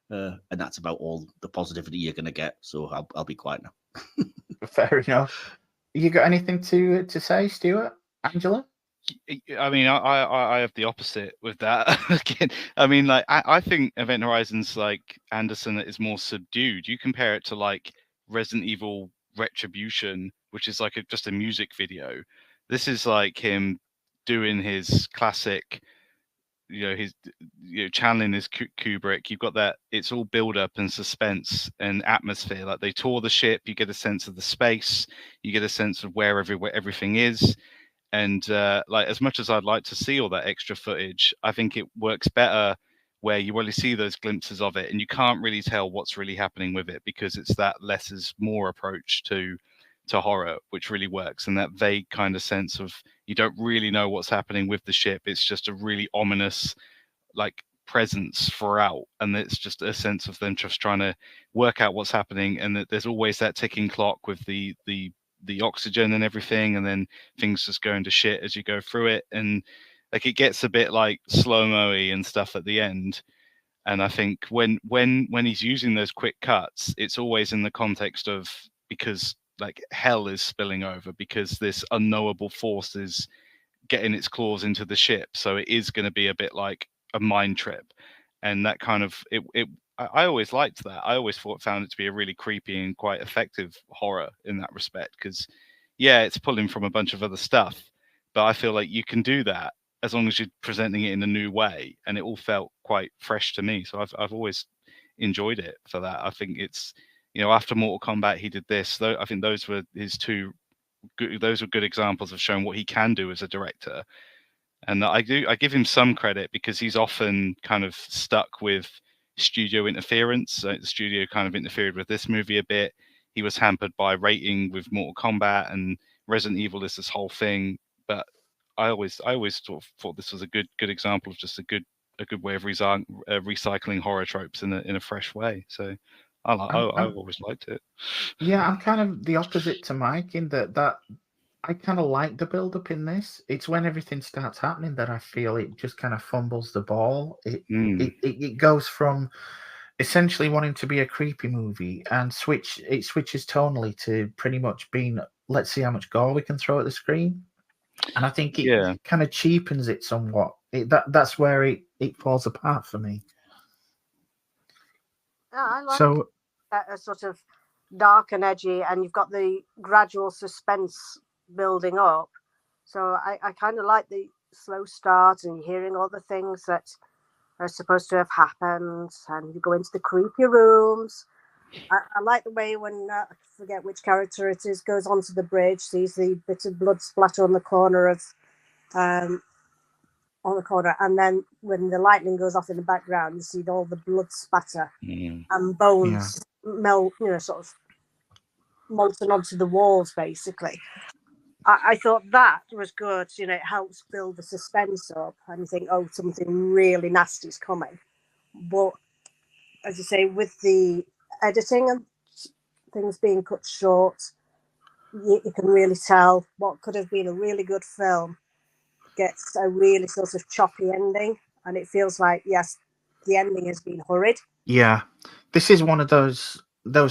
And that's about all the positivity you're going to get. So I'll be quiet now. Fair enough. You got anything to say, Stuart? Angela? I mean, I have the opposite with that. Again, I mean, like I think Event Horizon's like Anderson is more subdued. You compare it to like Resident Evil Retribution, which is like just a music video. This is like him doing his classic, channeling his Kubrick. You've got that. It's all build up and suspense and atmosphere. Like they tour the ship, you get a sense of the space, you get a sense of where everything is. And like as much as I'd like to see all that extra footage, I think it works better where you only see those glimpses of it and you can't really tell what's really happening with it because it's that less is more approach to horror, which really works. And that vague kind of sense of you don't really know what's happening with the ship. It's just a really ominous like presence throughout, and it's just a sense of them just trying to work out what's happening, and that there's always that ticking clock with the oxygen and everything, and then things just going to shit as you go through it, and like it gets a bit like slow-mo-y and stuff at the end. And I think when he's using those quick cuts, it's always in the context of because like hell is spilling over, because this unknowable force is getting its claws into the ship, so it is going to be a bit like a mind trip. And that kind of I always liked that. I always found it to be a really creepy and quite effective horror in that respect, because it's pulling from a bunch of other stuff, but I feel like you can do that as long as you're presenting it in a new way, and it all felt quite fresh to me. So I've always enjoyed it for that. I think it's, after Mortal Kombat he did this, though. I think those were his two those were good examples of showing what he can do as a director. And I give him some credit because he's often kind of stuck with studio interference. So the studio kind of interfered with this movie a bit. He was hampered by rating with Mortal Kombat, and Resident Evil is this whole thing. But I always sort of thought this was a good example of just a good way of recycling horror tropes in a fresh way. So I've always liked it. Yeah, I'm kind of the opposite to Mike in that I kind of like the build up in this. It's when everything starts happening that I feel it just kind of fumbles the ball. It goes from essentially wanting to be a creepy movie and switches tonally to pretty much being, let's see how much gore we can throw at the screen. And I think it kind of cheapens it somewhat. That's where it falls apart for me. Yeah, I like a sort of dark and edgy, and you've got the gradual suspense building up. So I kind of like the slow start and hearing all the things that are supposed to have happened, and you go into the creepy rooms, I like the way when I forget which character it is goes onto the bridge, sees the bit of blood splatter on the corner of and then when the lightning goes off in the background, you see all the blood spatter and bones melt, sort of molten onto the walls, basically. I thought that was good. It helps build the suspense up, and you think, oh, something really nasty is coming. But as you say, with the editing and things being cut short, you can really tell what could have been a really good film gets a really sort of choppy ending, and it feels like, yes, the ending has been hurried. Yeah, this is one of those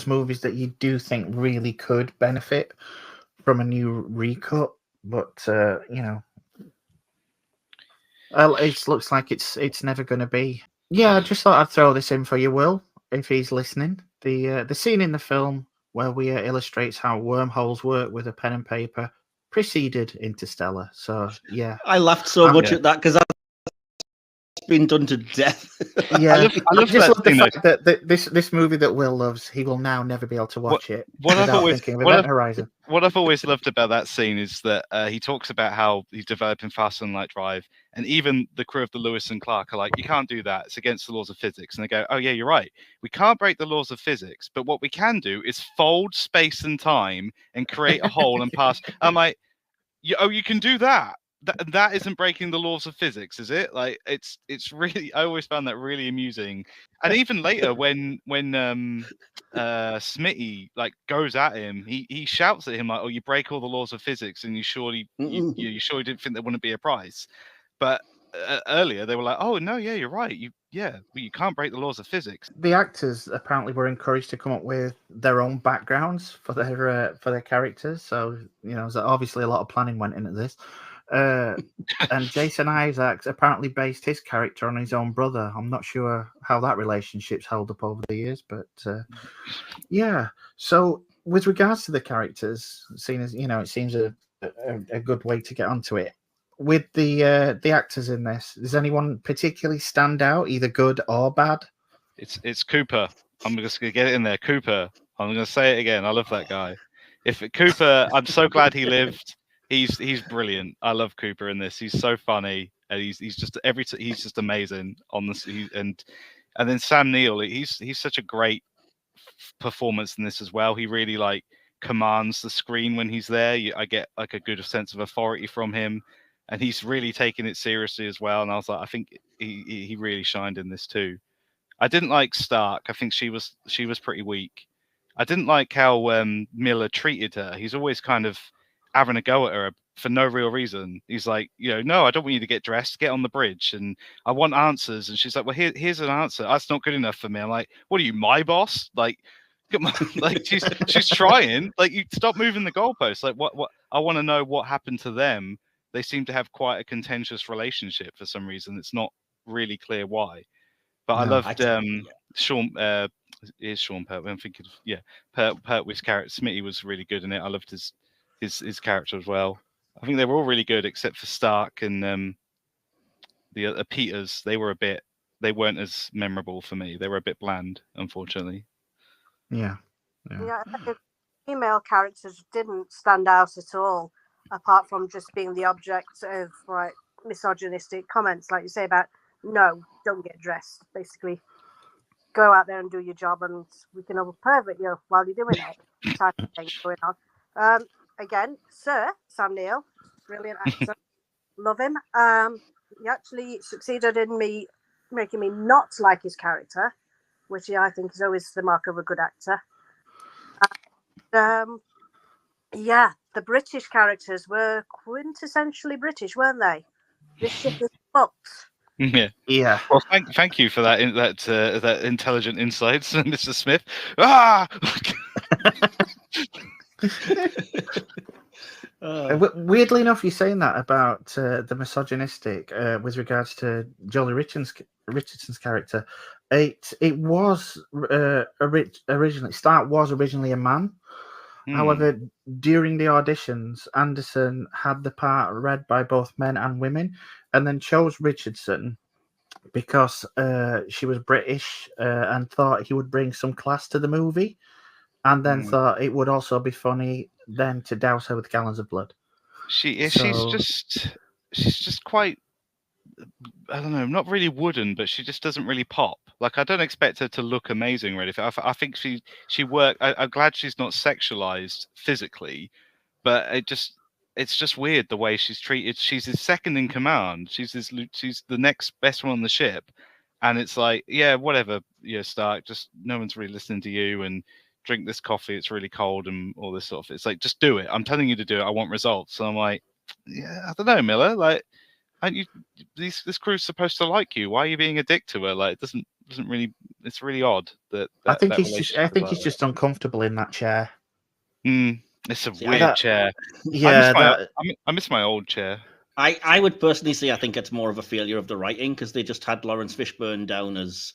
movies that you do think really could benefit from a new recut, but it looks like it's never going to be. Yeah, I just thought I'd throw this in for you, Will, if he's listening. The scene in the film where we illustrates how wormholes work with a pen and paper preceded Interstellar. So yeah, I laughed so much at that because that's been done to death. Yeah, I love just that love the scene, fact that this movie that Will loves, he will now never be able to watch it without thinking of Event Horizon. What I've always loved about that scene is that he talks about how he's developing Fast and Light Drive, and even the crew of the Lewis and Clark are like, you can't do that. It's against the laws of physics. And they go, oh, yeah, you're right. We can't break the laws of physics, but what we can do is fold space and time and create a hole and pass. I'm like, you can do that. That isn't breaking the laws of physics, is it? Like, it's really, I always found that really amusing. And even later when Smitty like goes at him, he shouts at him like, oh, you break all the laws of physics, and you surely didn't think there wouldn't be a prize. But earlier they were like, oh no, yeah, you're right, you can't break the laws of physics. The actors apparently were encouraged to come up with their own backgrounds for their characters, so so obviously a lot of planning went into this. And Jason Isaacs apparently based his character on his own brother. I'm not sure how that relationship's held up over the years, but yeah. So with regards to the characters, seeing as it seems a good way to get onto it. With the actors in this, does anyone particularly stand out, either good or bad? It's Cooper. I'm just gonna get it in there. Cooper. I'm gonna say it again. I love that guy. Cooper, I'm so glad he lived. He's brilliant. I love Cooper in this. He's so funny, and he's just he's just amazing on this. And then Sam Neill, he's such a great performance in this as well. He really like commands the screen when he's there. I get like a good sense of authority from him, and he's really taking it seriously as well. And I was like, I think he really shined in this too. I didn't like Stark. I think she was pretty weak. I didn't like how Miller treated her. He's always kind of having a go at her for no real reason. He's like, no, I don't want you to get dressed. Get on the bridge, and I want answers. And she's like, well, here's an answer. That's not good enough for me. I'm like, what are you, my boss? Like, come on, like she's trying. Like, you stop moving the goalposts. Like, what? I want to know what happened to them. They seem to have quite a contentious relationship for some reason. It's not really clear why. But I loved Sean. Is Sean Pertwee? I'm thinking, Pertwee's character. Smitty was really good in it. I loved his character as well. I think they were all really good except for Stark and the Peters. They weren't as memorable for me. They were a bit bland, unfortunately. Yeah, the female characters didn't stand out at all, apart from just being the object of like misogynistic comments, like you say about no, don't get dressed. Basically, go out there and do your job, and we can all pervert you while you're doing it. Type of thing going on. Again, Sir Sam Neill, brilliant actor, love him. He actually succeeded in making me not like his character, which I think is always the mark of a good actor. The British characters were quintessentially British, weren't they? This ship is fucked. Yeah. Well, thank you for that intelligent insights, Mr. Smith. Ah. Weirdly enough, you're saying that about the misogynistic with regards to Jolie Richardson's character. It was originally Stark was originally a man. However, during the auditions, Anderson had the part read by both men and women, and then chose Richardson because she was British and thought he would bring some class to the movie, and then thought it would also be funny then to douse her with gallons of blood. She's So- just quite, I don't know, not really wooden, but she just doesn't really pop. Like, I don't expect her to look amazing or anything. I think she worked. I'm glad she's not sexualized physically, but it's just weird the way she's treated. She's his second in command. She's the next best one on the ship, and it's like, yeah, whatever, Stark. Just no one's really listening to you, and drink this coffee. It's really cold, and all this sort of. It's like, just do it. I'm telling you to do it. I want results. So I'm like, yeah, I don't know, Miller. Like, aren't you? This crew's supposed to like you. Why are you being a dick to her? Like, it doesn't really. It's really odd that. I think that he's just uncomfortable in that chair. It's a weird that- chair. Yeah, I miss my old chair. I would personally say I think it's more of a failure of the writing, because they just had Lawrence Fishburne down as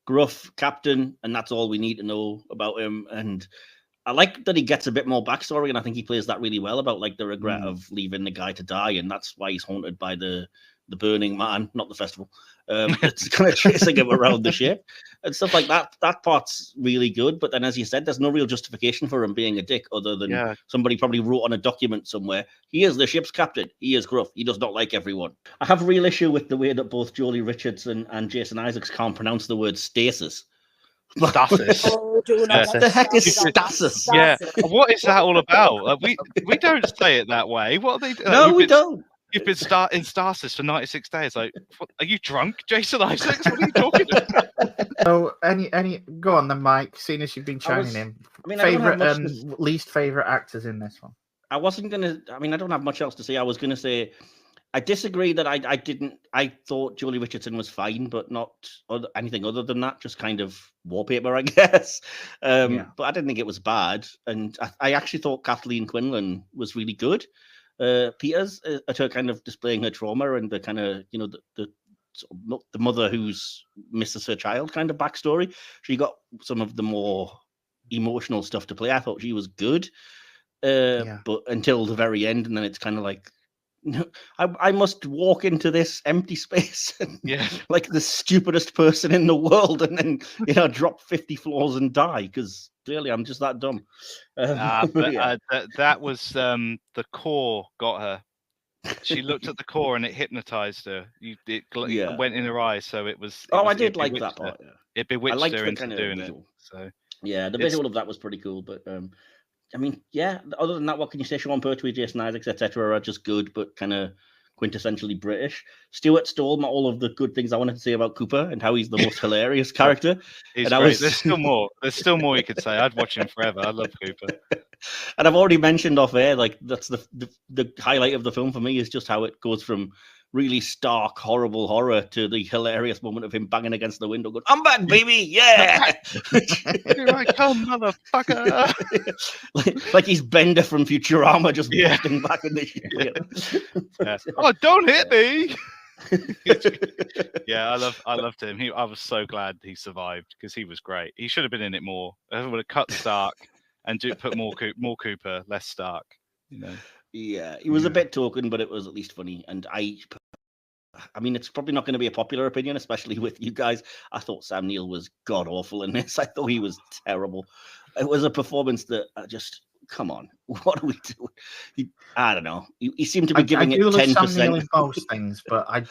gruff captain, and that's all we need to know about him. And I like that he gets a bit more backstory, and I think he plays that really well about like the regret of leaving the guy to die, and that's why he's haunted by the Burning Man, not the festival. It's kind of chasing him around the ship and stuff like that. That part's really good, but then, as you said, there's no real justification for him being a dick other than somebody probably wrote on a document somewhere. He is the ship's captain. He is gruff. He does not like everyone. I have a real issue with the way that both Jolie Richardson and Jason Isaacs can't pronounce the word stasis. Stasis. Oh, do not What the heck is stasis? Yeah, what is that all about? Like, we don't say it that way. What are they? No, we don't. You've been in stasis for 96 days. Like, what, are you drunk, Jason Isaacs? What are you talking about? So, go on then, Mike. Seeing as you've been chiming in, favorite and least favorite actors in this one. I wasn't gonna. I mean, I don't have much else to say. I was gonna say, I disagree that I didn't. I thought Jolie Richardson was fine, but not anything other than that. Just kind of wallpaper, I guess. But I didn't think it was bad, and I actually thought Kathleen Quinlan was really good. Peters, at her kind of displaying her trauma and the kind of the mother who's misses her child kind of backstory. She got some of the more emotional stuff to play. I thought she was good, but until the very end, and then it's kind of like, I must walk into this empty space like the stupidest person in the world, and then drop 50 floors and die, because clearly I'm just that dumb. That was the core got her. She looked at the core and it hypnotized her. It went in her eyes, so it was. I did like that part. Yeah. It bewitched her into doing visual. it. So yeah, the visual of that was pretty cool. But I mean, yeah. Other than that, what can you say? Sean Pertwee, Jason Isaacs, etc., are just good, but kind of quintessentially British. Stuart stole all of the good things I wanted to say about Cooper and how he's the most hilarious character. He's great. There's still more. There's still more you could say. I'd watch him forever. I love Cooper. And I've already mentioned off air, like that's the highlight of the film for me is just how it goes from really stark, horrible horror to the hilarious moment of him banging against the window, going, "I'm back, baby, yeah!" Here I come, motherfucker! like he's Bender from Futurama, just busting back in the shit. Oh, don't hit me! I loved him. I was so glad he survived, because he was great. He should have been in it more. I would have cut Stark and put more Cooper, less Stark. Yeah, he was a bit token, but it was at least funny. And I mean, it's probably not going to be a popular opinion, especially with you guys. I thought Sam Neill was god awful in this. I thought he was terrible. It was a performance that come on, what are we doing? I don't know. He seemed to be giving it 10%. Sam Neill in most things, but I'm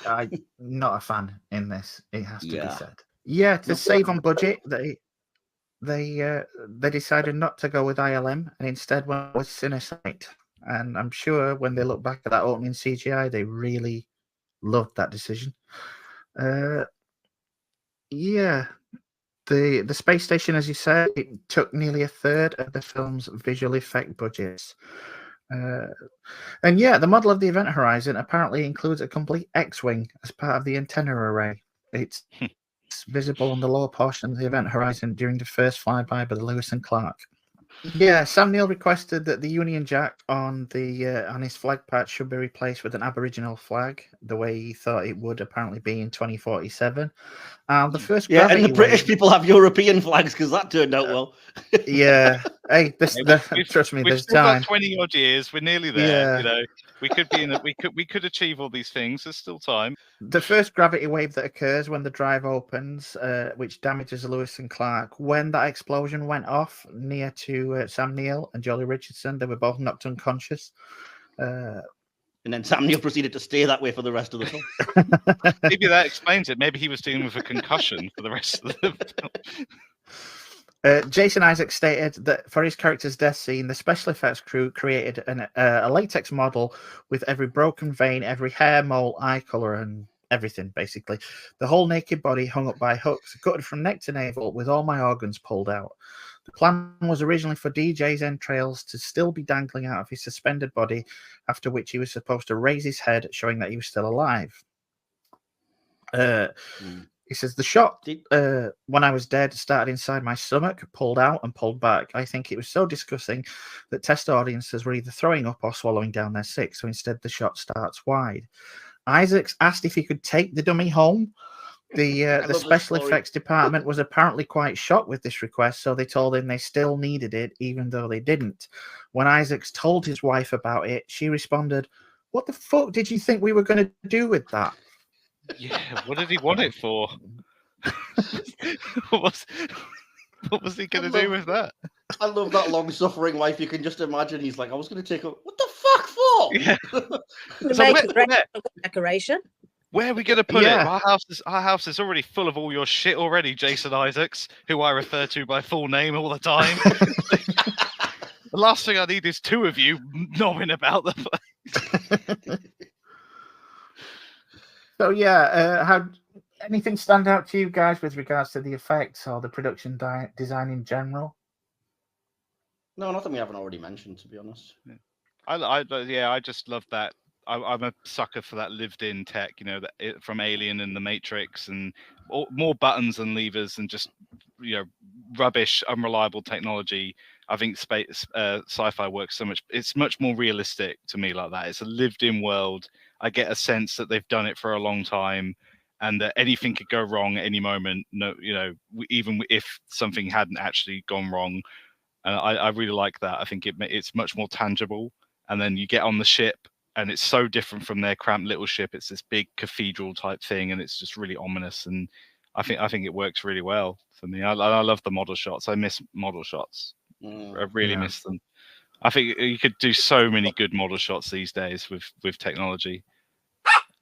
not a fan in this. It has to be said. Yeah, to save on budget, they decided not to go with ILM and instead went with Cinesite. And I'm sure when they look back at that opening CGI, they really loved that decision. The space station, as you said, it took nearly a third of the film's visual effect budgets. And the model of the Event Horizon apparently includes a complete X-wing as part of the antenna array. It's visible on the lower portion of the Event Horizon during the first flyby by the Lewis and Clark. Yeah, Sam Neill requested that the Union Jack on his flag patch should be replaced with an Aboriginal flag, the way he thought it would apparently be in 2047. The first and the British people have European flags because that turned out well. Hey, trust me, We've there's still time. got 20 odd years. We're nearly there. Yeah. You know, we could be in it. We could achieve all these things. There's still time. The first gravity wave that occurs when the drive opens, which damages Lewis and Clark, when that explosion went off near to Sam Neill and Jolie Richardson, they were both knocked unconscious. And then Sam Neill proceeded to stay that way for the rest of the film. Maybe that explains it. Maybe he was dealing with a concussion for the rest of the film. Jason Isaacs stated that for his character's death scene, the special effects crew created a latex model with every broken vein, every hair, mole, eye color, and everything, basically. The whole naked body hung up by hooks, gutted from neck to navel, with all my organs pulled out. The plan was originally for DJ's entrails to still be dangling out of his suspended body, after which he was supposed to raise his head, showing that he was still alive. He says, the shot when I was dead started inside my stomach, pulled out and pulled back. I think it was so disgusting that test audiences were either throwing up or swallowing down their sick, so instead the shot starts wide. Isaacs asked if he could take the dummy home. The special effects department was apparently quite shocked with this request, so they told him they still needed it, even though they didn't. When Isaacs told his wife about it, she responded, "What the fuck did you think we were going to do with that?" Yeah, what did he want it for? what was he going to do with that? I love that long-suffering wife. You can just imagine he's like, I was going to take a... What the fuck for? Yeah. Decoration. Where are we going to put it? Our house is already full of all your shit already, Jason Isaacs, who I refer to by full name all the time. The last thing I need is two of you knowing about the place. So how anything stand out to you guys with regards to the effects or the production design in general? No, nothing we haven't already mentioned, to be honest. I just love that. I'm a sucker for that lived-in tech, you know, from Alien and The Matrix, and more buttons and levers and just, you know, rubbish, unreliable technology. I think sci-fi works so much. It's much more realistic to me like that. It's a lived-in world. I get a sense that they've done it for a long time, and that anything could go wrong at any moment. No, you know, even if something hadn't actually gone wrong, I really like that. I think it's much more tangible. And then you get on the ship, and it's so different from their cramped little ship. It's this big cathedral type thing, and it's just really ominous. And I think it works really well for me. I love the model shots. I miss model shots. I really miss them. I think you could do so many good model shots these days with technology,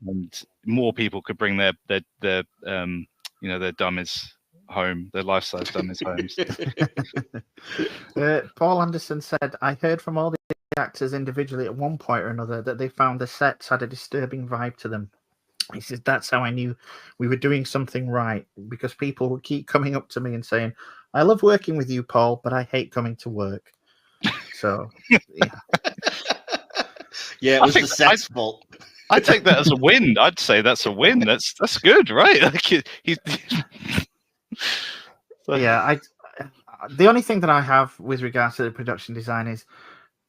and more people could bring their dummies home, their life-size dummies homes. Paul Anderson said, I heard from all the actors individually at one point or another that they found the sets had a disturbing vibe to them. He says, that's how I knew we were doing something right, because people would keep coming up to me and saying, I love working with you, Paul, but I hate coming to work. So, yeah. Yeah, it was the set's fault. I take that as a win. I'd say that's a win. That's good, right? Like Yeah, the only thing that I have with regards to the production design is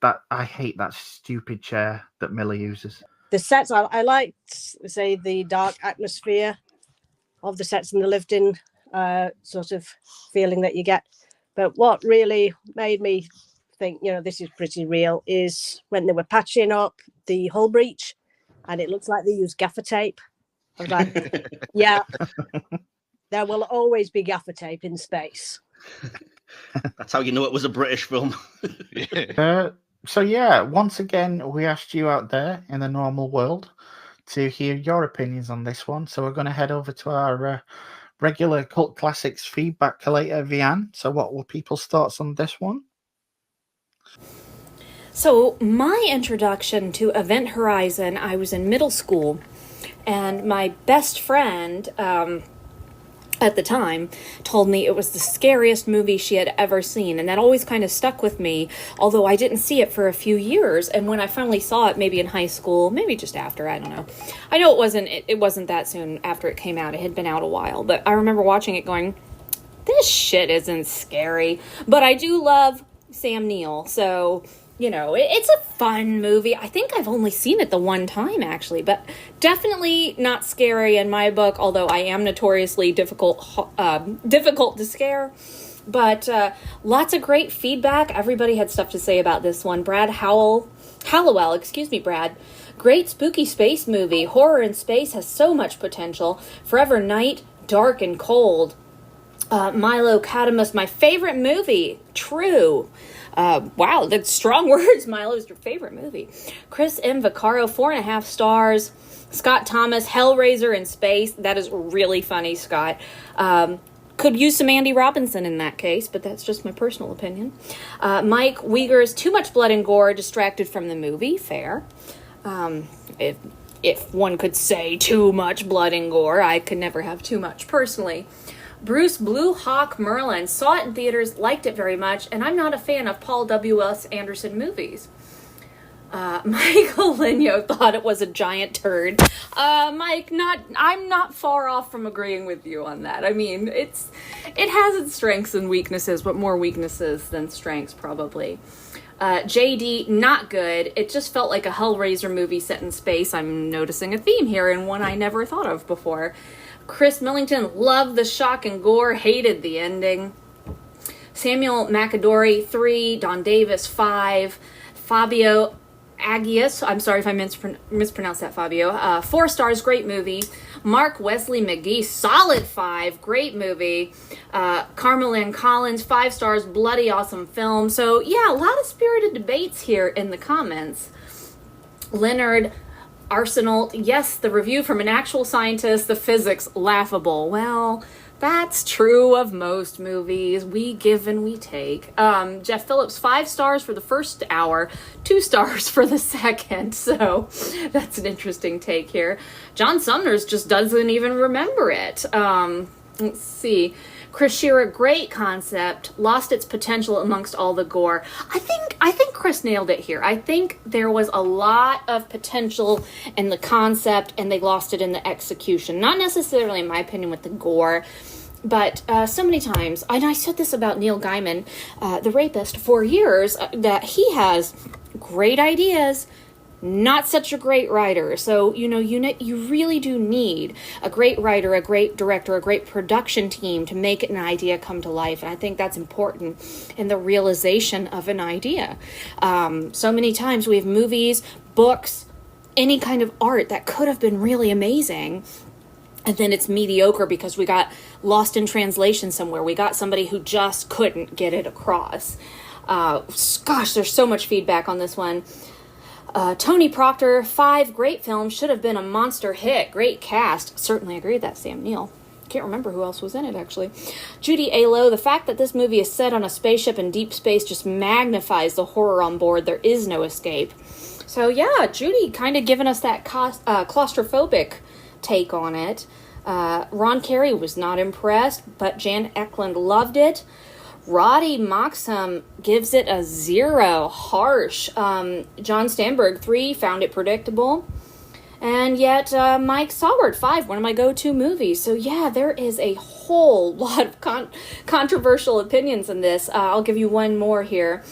that I hate that stupid chair that Miller uses. The sets, I like, say, the dark atmosphere of the sets and the lived-in sort of feeling that you get. But what really made me think, you know, this is pretty real, is when they were patching up the hull breach, and it looks like they used gaffer tape. I was like, yeah, there will always be gaffer tape in space. That's how you know it was a British film. So yeah, once again, we asked you out there in the normal world to hear your opinions on this one. So we're going to head over to our regular Cult Classics feedback collator, Vianne. So what were people's thoughts on this one? So my introduction to Event Horizon, I was in middle school, and my best friend at the time told me it was the scariest movie she had ever seen, and that always kind of stuck with me, although I didn't see it for a few years. And when I finally saw it, maybe in high school, maybe just after, I don't know. I know it wasn't that soon after it came out. It had been out a while, but I remember watching it going, this shit isn't scary. But I do love Sam Neill, so, you know, it's a fun movie. I think I've only seen it the one time, actually, but definitely not scary in my book, although I am notoriously difficult to scare. But lots of great feedback. Everybody had stuff to say about this one. Hallowell, excuse me, Brad. Great spooky space movie. Horror in space has so much potential. Forever Night, dark and cold. Milo Catamus, my favorite movie. True. Wow, that's strong words. Milo's your favorite movie. Chris M. Vaccaro, 4.5 stars. Scott Thomas, Hellraiser in space. That is really funny, Scott. Could use some Andy Robinson in that case, but that's just my personal opinion. Mike Uyghur's too much blood and gore, distracted from the movie. Fair. If one could say too much blood and gore, I could never have too much personally. Bruce Blue Hawk Merlin saw it in theaters, liked it very much, and I'm not a fan of Paul W.S. Anderson movies. Michael Linyo thought it was a giant turd. Mike, I'm not far off from agreeing with you on that. I mean, it has its strengths and weaknesses, but more weaknesses than strengths probably. JD, not good. It just felt like a Hellraiser movie set in space. I'm noticing a theme here, and one I never thought of before. Chris Millington, loved the shock and gore, hated the ending. Samuel McAdory, 3. Don Davis, 5. Fabio Agius, I'm sorry if I mispronounced that, Fabio. 4 stars, great movie. Mark Wesley McGee, solid 5, great movie. Carmelyn Collins, 5 stars, bloody awesome film. So yeah, a lot of spirited debates here in the comments. Leonard Arsenal, yes, the review from an actual scientist, the physics, laughable. Well, that's true of most movies. We give and we take. Jeff Phillips, 5 stars for the first hour, 2 stars for the second. So that's an interesting take here. John Sumner's just doesn't even remember it. Let's see. Chris Shearer, great concept, lost its potential amongst all the gore. I think Chris nailed it here. I think there was a lot of potential in the concept and they lost it in the execution. Not necessarily, in my opinion, with the gore, but so many times, and I said this about Neil Gaiman, the rapist, for years, that he has great ideas, not such a great writer. So, you really do need a great writer, a great director, a great production team to make an idea come to life. And I think that's important in the realization of an idea. So many times we have movies, books, any kind of art that could have been really amazing, and then it's mediocre because we got lost in translation somewhere. We got somebody who just couldn't get it across. Gosh, there's so much feedback on this one. Tony Proctor, 5, great film, should have been a monster hit, great cast. Certainly agree with that, Sam Neill. Can't remember who else was in it, actually. Judy A. Lowe, the fact that this movie is set on a spaceship in deep space just magnifies the horror on board. There is no escape. So yeah, Judy kind of giving us that claustrophobic take on it. Ron Carey was not impressed, but Jan Eklund loved it. Roddy Moxham gives it a 0. Harsh. John Stanberg, 3, found it predictable. And yet Mike Saward, 5, one of my go-to movies. So yeah, there is a whole lot of controversial opinions in this. I'll give you one more here.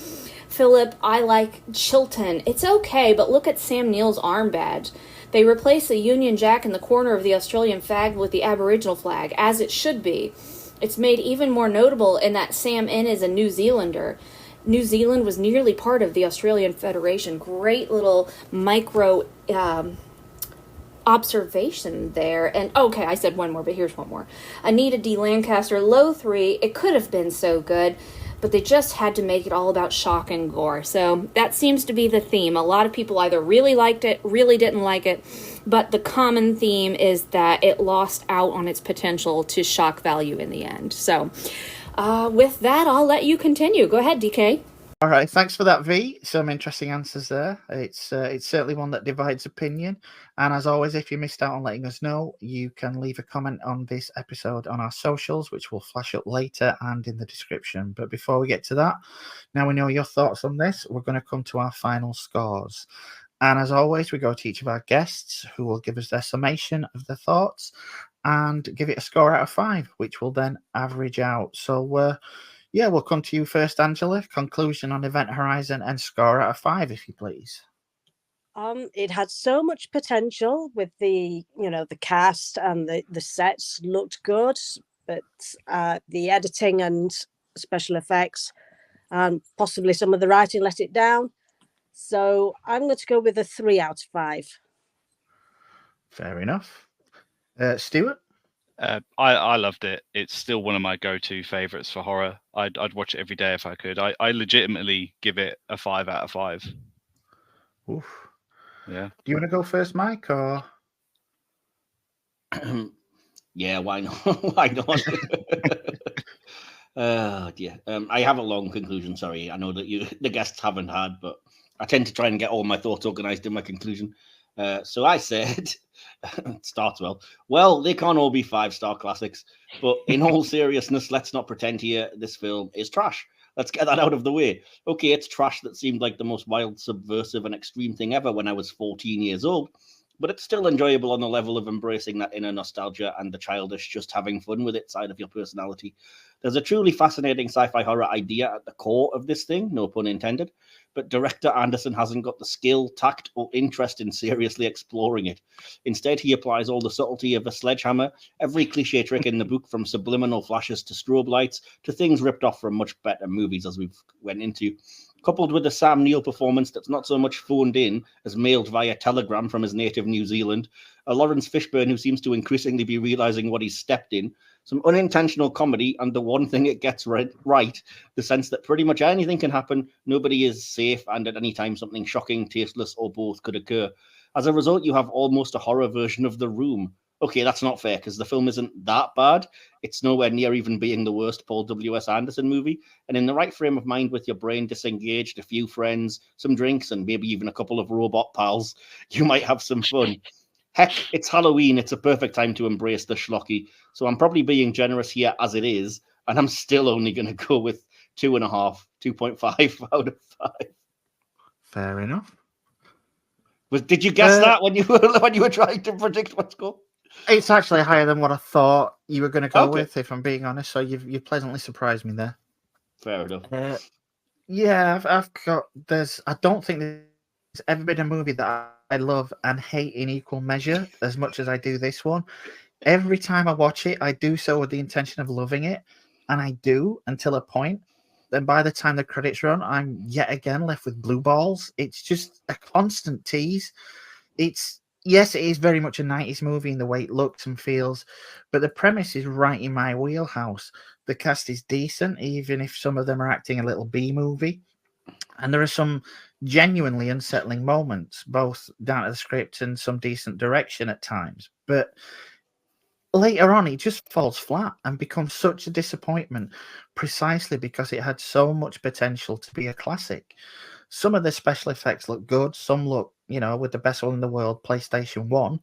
Philip, I like Chilton. It's okay, but look at Sam Neill's arm badge. They replace the Union Jack in the corner of the Australian flag with the Aboriginal flag, as it should be. It's made even more notable in that Sam N is a New Zealander. New Zealand was nearly part of the Australian Federation. Great little micro observation there. And okay, I said one more, but here's one more. Anita D. Lancaster, low 3. It could have been so good, but they just had to make it all about shock and gore. So that seems to be the theme. A lot of people either really liked it, really didn't like it, but the common theme is that it lost out on its potential to shock value in the end. So with that, I'll let you continue. Go ahead, DK. All right, thanks for that, V. Some interesting answers there. It's certainly one that divides opinion. And as always, if you missed out on letting us know, you can leave a comment on this episode on our socials, which will flash up later and in the description. But before we get to that, now we know your thoughts on this, we're going to come to our final scores. And as always, we go to each of our guests who will give us their summation of their thoughts and give it a score out of 5, which will then average out. So, we'll come to you first, Angela. Conclusion on Event Horizon and score out of 5, if you please. It had so much potential with the cast and the sets looked good, but the editing and special effects, and possibly some of the writing let it down. So I'm going to go with a 3 out of 5. Fair enough. Stuart? I loved it. It's still one of my go-to favorites for horror. I'd watch it every day if I could. I legitimately give it a 5 out of 5. Oof. Yeah. Do you want to go first, Mike, or? Yeah, why not? Why not? Dear. I have a long conclusion. Sorry, I know that the guests haven't had, but I tend to try and get all my thoughts organized in my conclusion. So I said, it starts well. Well, they can't all be 5-star classics, but in all seriousness, let's not pretend here this film is trash. Let's get that out of the way. Okay, it's trash that seemed like the most wild, subversive, and extreme thing ever when I was 14 years old, but it's still enjoyable on the level of embracing that inner nostalgia and the childish, just having fun with it side of your personality. There's a truly fascinating sci-fi horror idea at the core of this thing, no pun intended, but director Anderson hasn't got the skill, tact, or interest in seriously exploring it. Instead, he applies all the subtlety of a sledgehammer, every cliche trick in the book, from subliminal flashes to strobe lights to things ripped off from much better movies, as we've went into, coupled with a Sam Neill performance that's not so much phoned in as mailed via telegram from his native New Zealand, a Lawrence Fishburne who seems to increasingly be realizing what he's stepped in, some unintentional comedy, and the one thing it gets right, the sense that pretty much anything can happen, nobody is safe, and at any time something shocking, tasteless, or both could occur. As a result, you have almost a horror version of The Room. Okay, that's not fair, because the film isn't that bad. It's nowhere near even being the worst Paul W.S. Anderson movie. And in the right frame of mind, with your brain disengaged, a few friends, some drinks, and maybe even a couple of robot pals, you might have some fun. Heck, it's Halloween. It's a perfect time to embrace the schlocky. So I'm probably being generous here as it is, and I'm still only going to go with 2.5, 2.5 out of 5. Fair enough. Did you guess that when you were trying to predict what's going? It's actually higher than what I thought you were going to go with, if I'm being honest. So you've pleasantly surprised me there. Fair enough. Yeah, I've got. I don't think there's ever been a movie that I love and hate in equal measure as much as I do this one. Every time I watch it, I do so with the intention of loving it, and I do until a point. Then by the time the credits run, I'm yet again left with blue balls. It's just a constant tease. Yes, it is very much a 90s movie in the way it looks and feels, but the premise is right in my wheelhouse. The cast is decent, even if some of them are acting a little B-movie. And there are some genuinely unsettling moments, both down to the script and some decent direction at times. But later on, it just falls flat and becomes such a disappointment, precisely because it had so much potential to be a classic. Some of the special effects look good. Some look, with the best one in the world, PlayStation 1.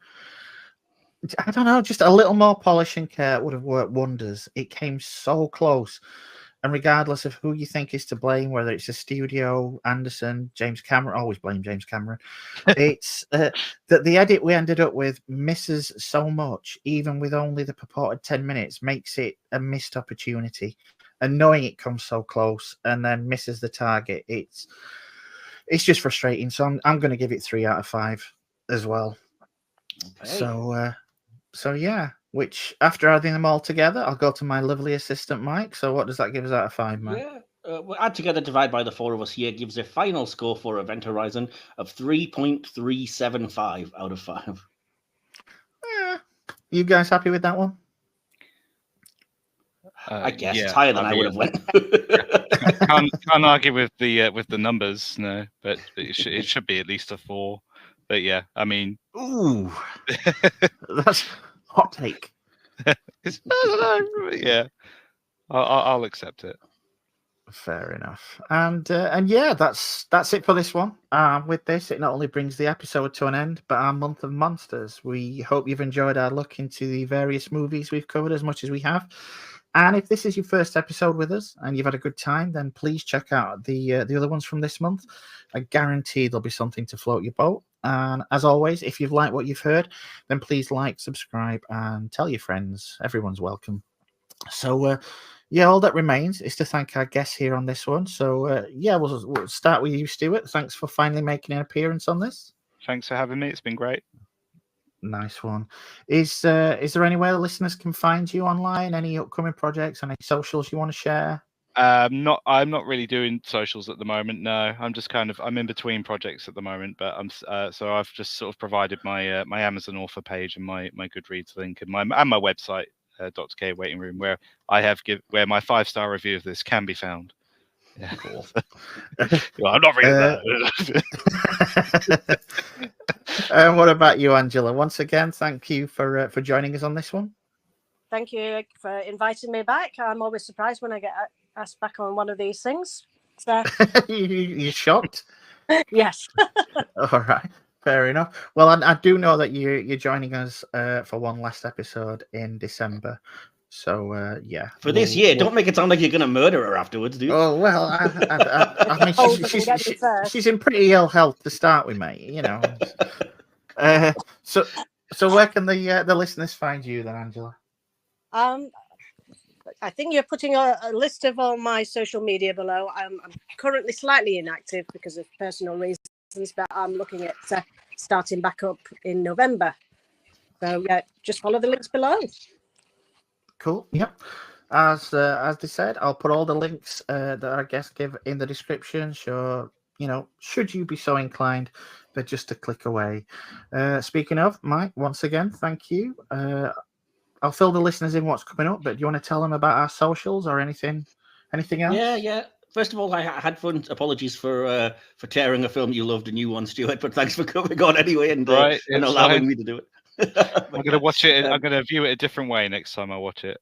I don't know, just a little more polish and care would have worked wonders. It came so close. And regardless of who you think is to blame, whether it's the studio, Anderson, James Cameron, always blame James Cameron, it's that the edit we ended up with misses so much, even with only the purported 10 minutes, makes it a missed opportunity. And knowing it comes so close and then misses the target, it's just frustrating. So I'm going to give it 3 out of 5 as well. Okay. So yeah, which after adding them all together, I'll go to my lovely assistant, Mike. So what does that give us out of 5, Mike? Yeah, we'll add together, divide by the 4 of us here, gives a final score for Event Horizon of 3.375 out of 5. Yeah. You guys happy with that one? I guess it's higher than I would have went. Can't argue with the numbers, no, but it should be at least a 4. But yeah, I mean, ooh, that's hot take. I don't know. Yeah, I'll accept it. Fair enough. And yeah, that's it for this one. With this, it not only brings the episode to an end, but our month of monsters. We hope you've enjoyed our look into the various movies we've covered as much as we have. And if this is your first episode with us and you've had a good time, then please check out the other ones from this month. I guarantee there'll be something to float your boat. And as always, if you've liked what you've heard, then please like, subscribe, and tell your friends. Everyone's welcome. So, yeah, all that remains is to thank our guests here on this one. So, yeah, we'll start with you, Stuart. Thanks for finally making an appearance on this. Thanks for having me. It's been great. Nice one. Is there anywhere the listeners can find you online? Any upcoming projects? Any socials you want to share? I'm not really doing socials at the moment. No, I'm in between projects at the moment. But so I've just sort of provided my my Amazon author page and my Goodreads link and my website, Dr. K Waiting Room, where where my 5-star review of this can be found. Yeah, Cool. Well, I'm not reading that. And what about you, Angela? Once again, thank you for joining us on this one. Thank you for inviting me back. I'm always surprised when I get asked back on one of these things. So You're shocked? yes. All right, fair enough. Well, I do know that you're joining us for one last episode in December. So yeah. For this year, don't make it sound like you're going to murder her afterwards, dude. Oh well, I mean, she's in pretty ill health to start with, mate. You know. So where can the listeners find you then, Angela? I think you're putting a list of all my social media below. I'm currently slightly inactive because of personal reasons, but I'm looking at starting back up in November. So yeah, just follow the links below. Cool. Yep. As they said, I'll put all the links that our guests give in the description. So, should you be so inclined, they're just a click away. Speaking of, Mike, once again, thank you. I'll fill the listeners in what's coming up, but do you want to tell them about our socials or anything else? Yeah. First of all, I had fun. Apologies for tearing a film you loved a new one, Stuart, but thanks for coming on anyway and allowing me to do it. I'm going to watch it. I'm going to view it a different way next time I watch it.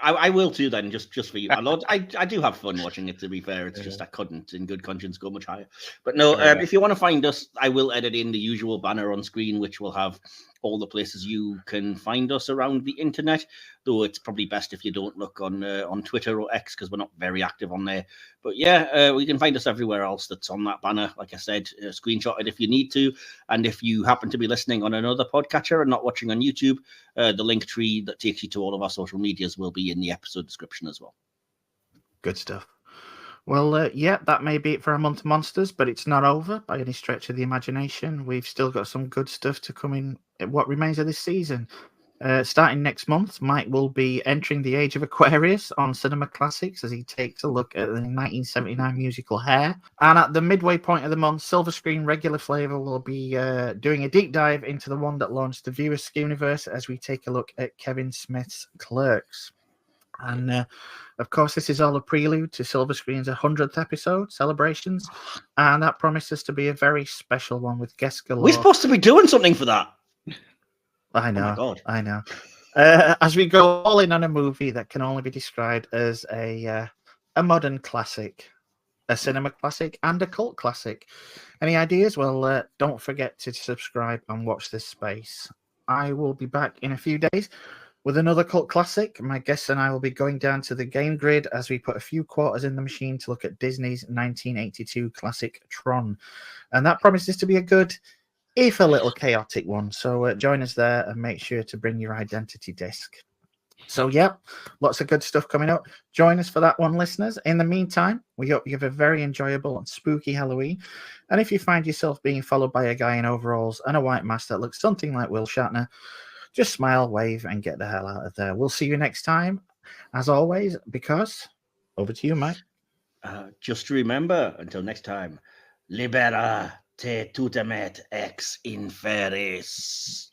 I will too then, just for you. I do have fun watching it, to be fair. It's just I couldn't in good conscience go much higher. But no, if you want to find us, I will edit in the usual banner on screen, which will have all the places you can find us around the internet, though it's probably best if you don't look on Twitter or X because we're not very active on there. But yeah, we can find us everywhere else that's on that banner. Like I said, screenshot it if you need to. And if you happen to be listening on another podcatcher and not watching on YouTube, the link tree that takes you to all of our social medias will be in the episode description as well. Good stuff. Well, that may be it for our month of monsters, but it's not over by any stretch of the imagination. We've still got some good stuff to come in what remains of this season. Starting next month, Mike will be entering the age of Aquarius on Cinema Classics as he takes a look at the 1979 musical Hair. And at the midway point of the month, Silver Screen Regular Flavour will be doing a deep dive into the one that launched the Viewers universe as we take a look at Kevin Smith's Clerks. And of course, this is all a prelude to Silver Screen's 100th episode celebrations, and that promises to be a very special one with guest galore. We're supposed to be doing something for that. I know. Oh my God. I know. As we go all in on a movie that can only be described as a modern classic, a cinema classic, and a cult classic. Any ideas? Well, don't forget to subscribe and watch this space. I will be back in a few days with another cult classic. My guests and I will be going down to the game grid as we put a few quarters in the machine to look at Disney's 1982 classic Tron. And that promises to be a good, if a little chaotic one. So join us there and make sure to bring your identity disc. So, yeah, lots of good stuff coming up. Join us for that one, listeners. In the meantime, we hope you have a very enjoyable and spooky Halloween. And if you find yourself being followed by a guy in overalls and a white mask that looks something like Will Shatner, just smile, wave, and get the hell out of there. We'll see you next time, as always, because over to you, Mike. Just remember, until next time, libera te tutemet ex inferis.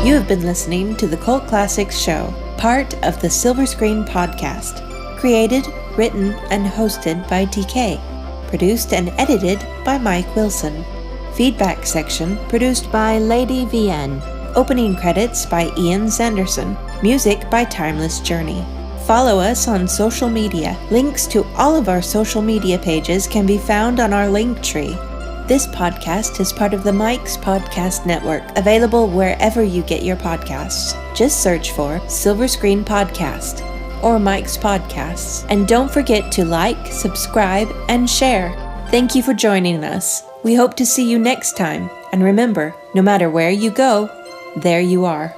You have been listening to the Cult Classics Show, part of the Silver Screen Podcast. Created, written, and hosted by DK. Produced and edited by Mike Wilson. Feedback section produced by Lady VN. Opening credits by Ian Sanderson. Music by Timeless Journey. Follow us on social media. Links to all of our social media pages can be found on our link tree. This podcast is part of the Mike's Podcast Network, available wherever you get your podcasts. Just search for Silver Screen Podcast or Mike's Podcasts. And don't forget to like, subscribe, and share. Thank you for joining us. We hope to see you next time. And remember, no matter where you go, there you are.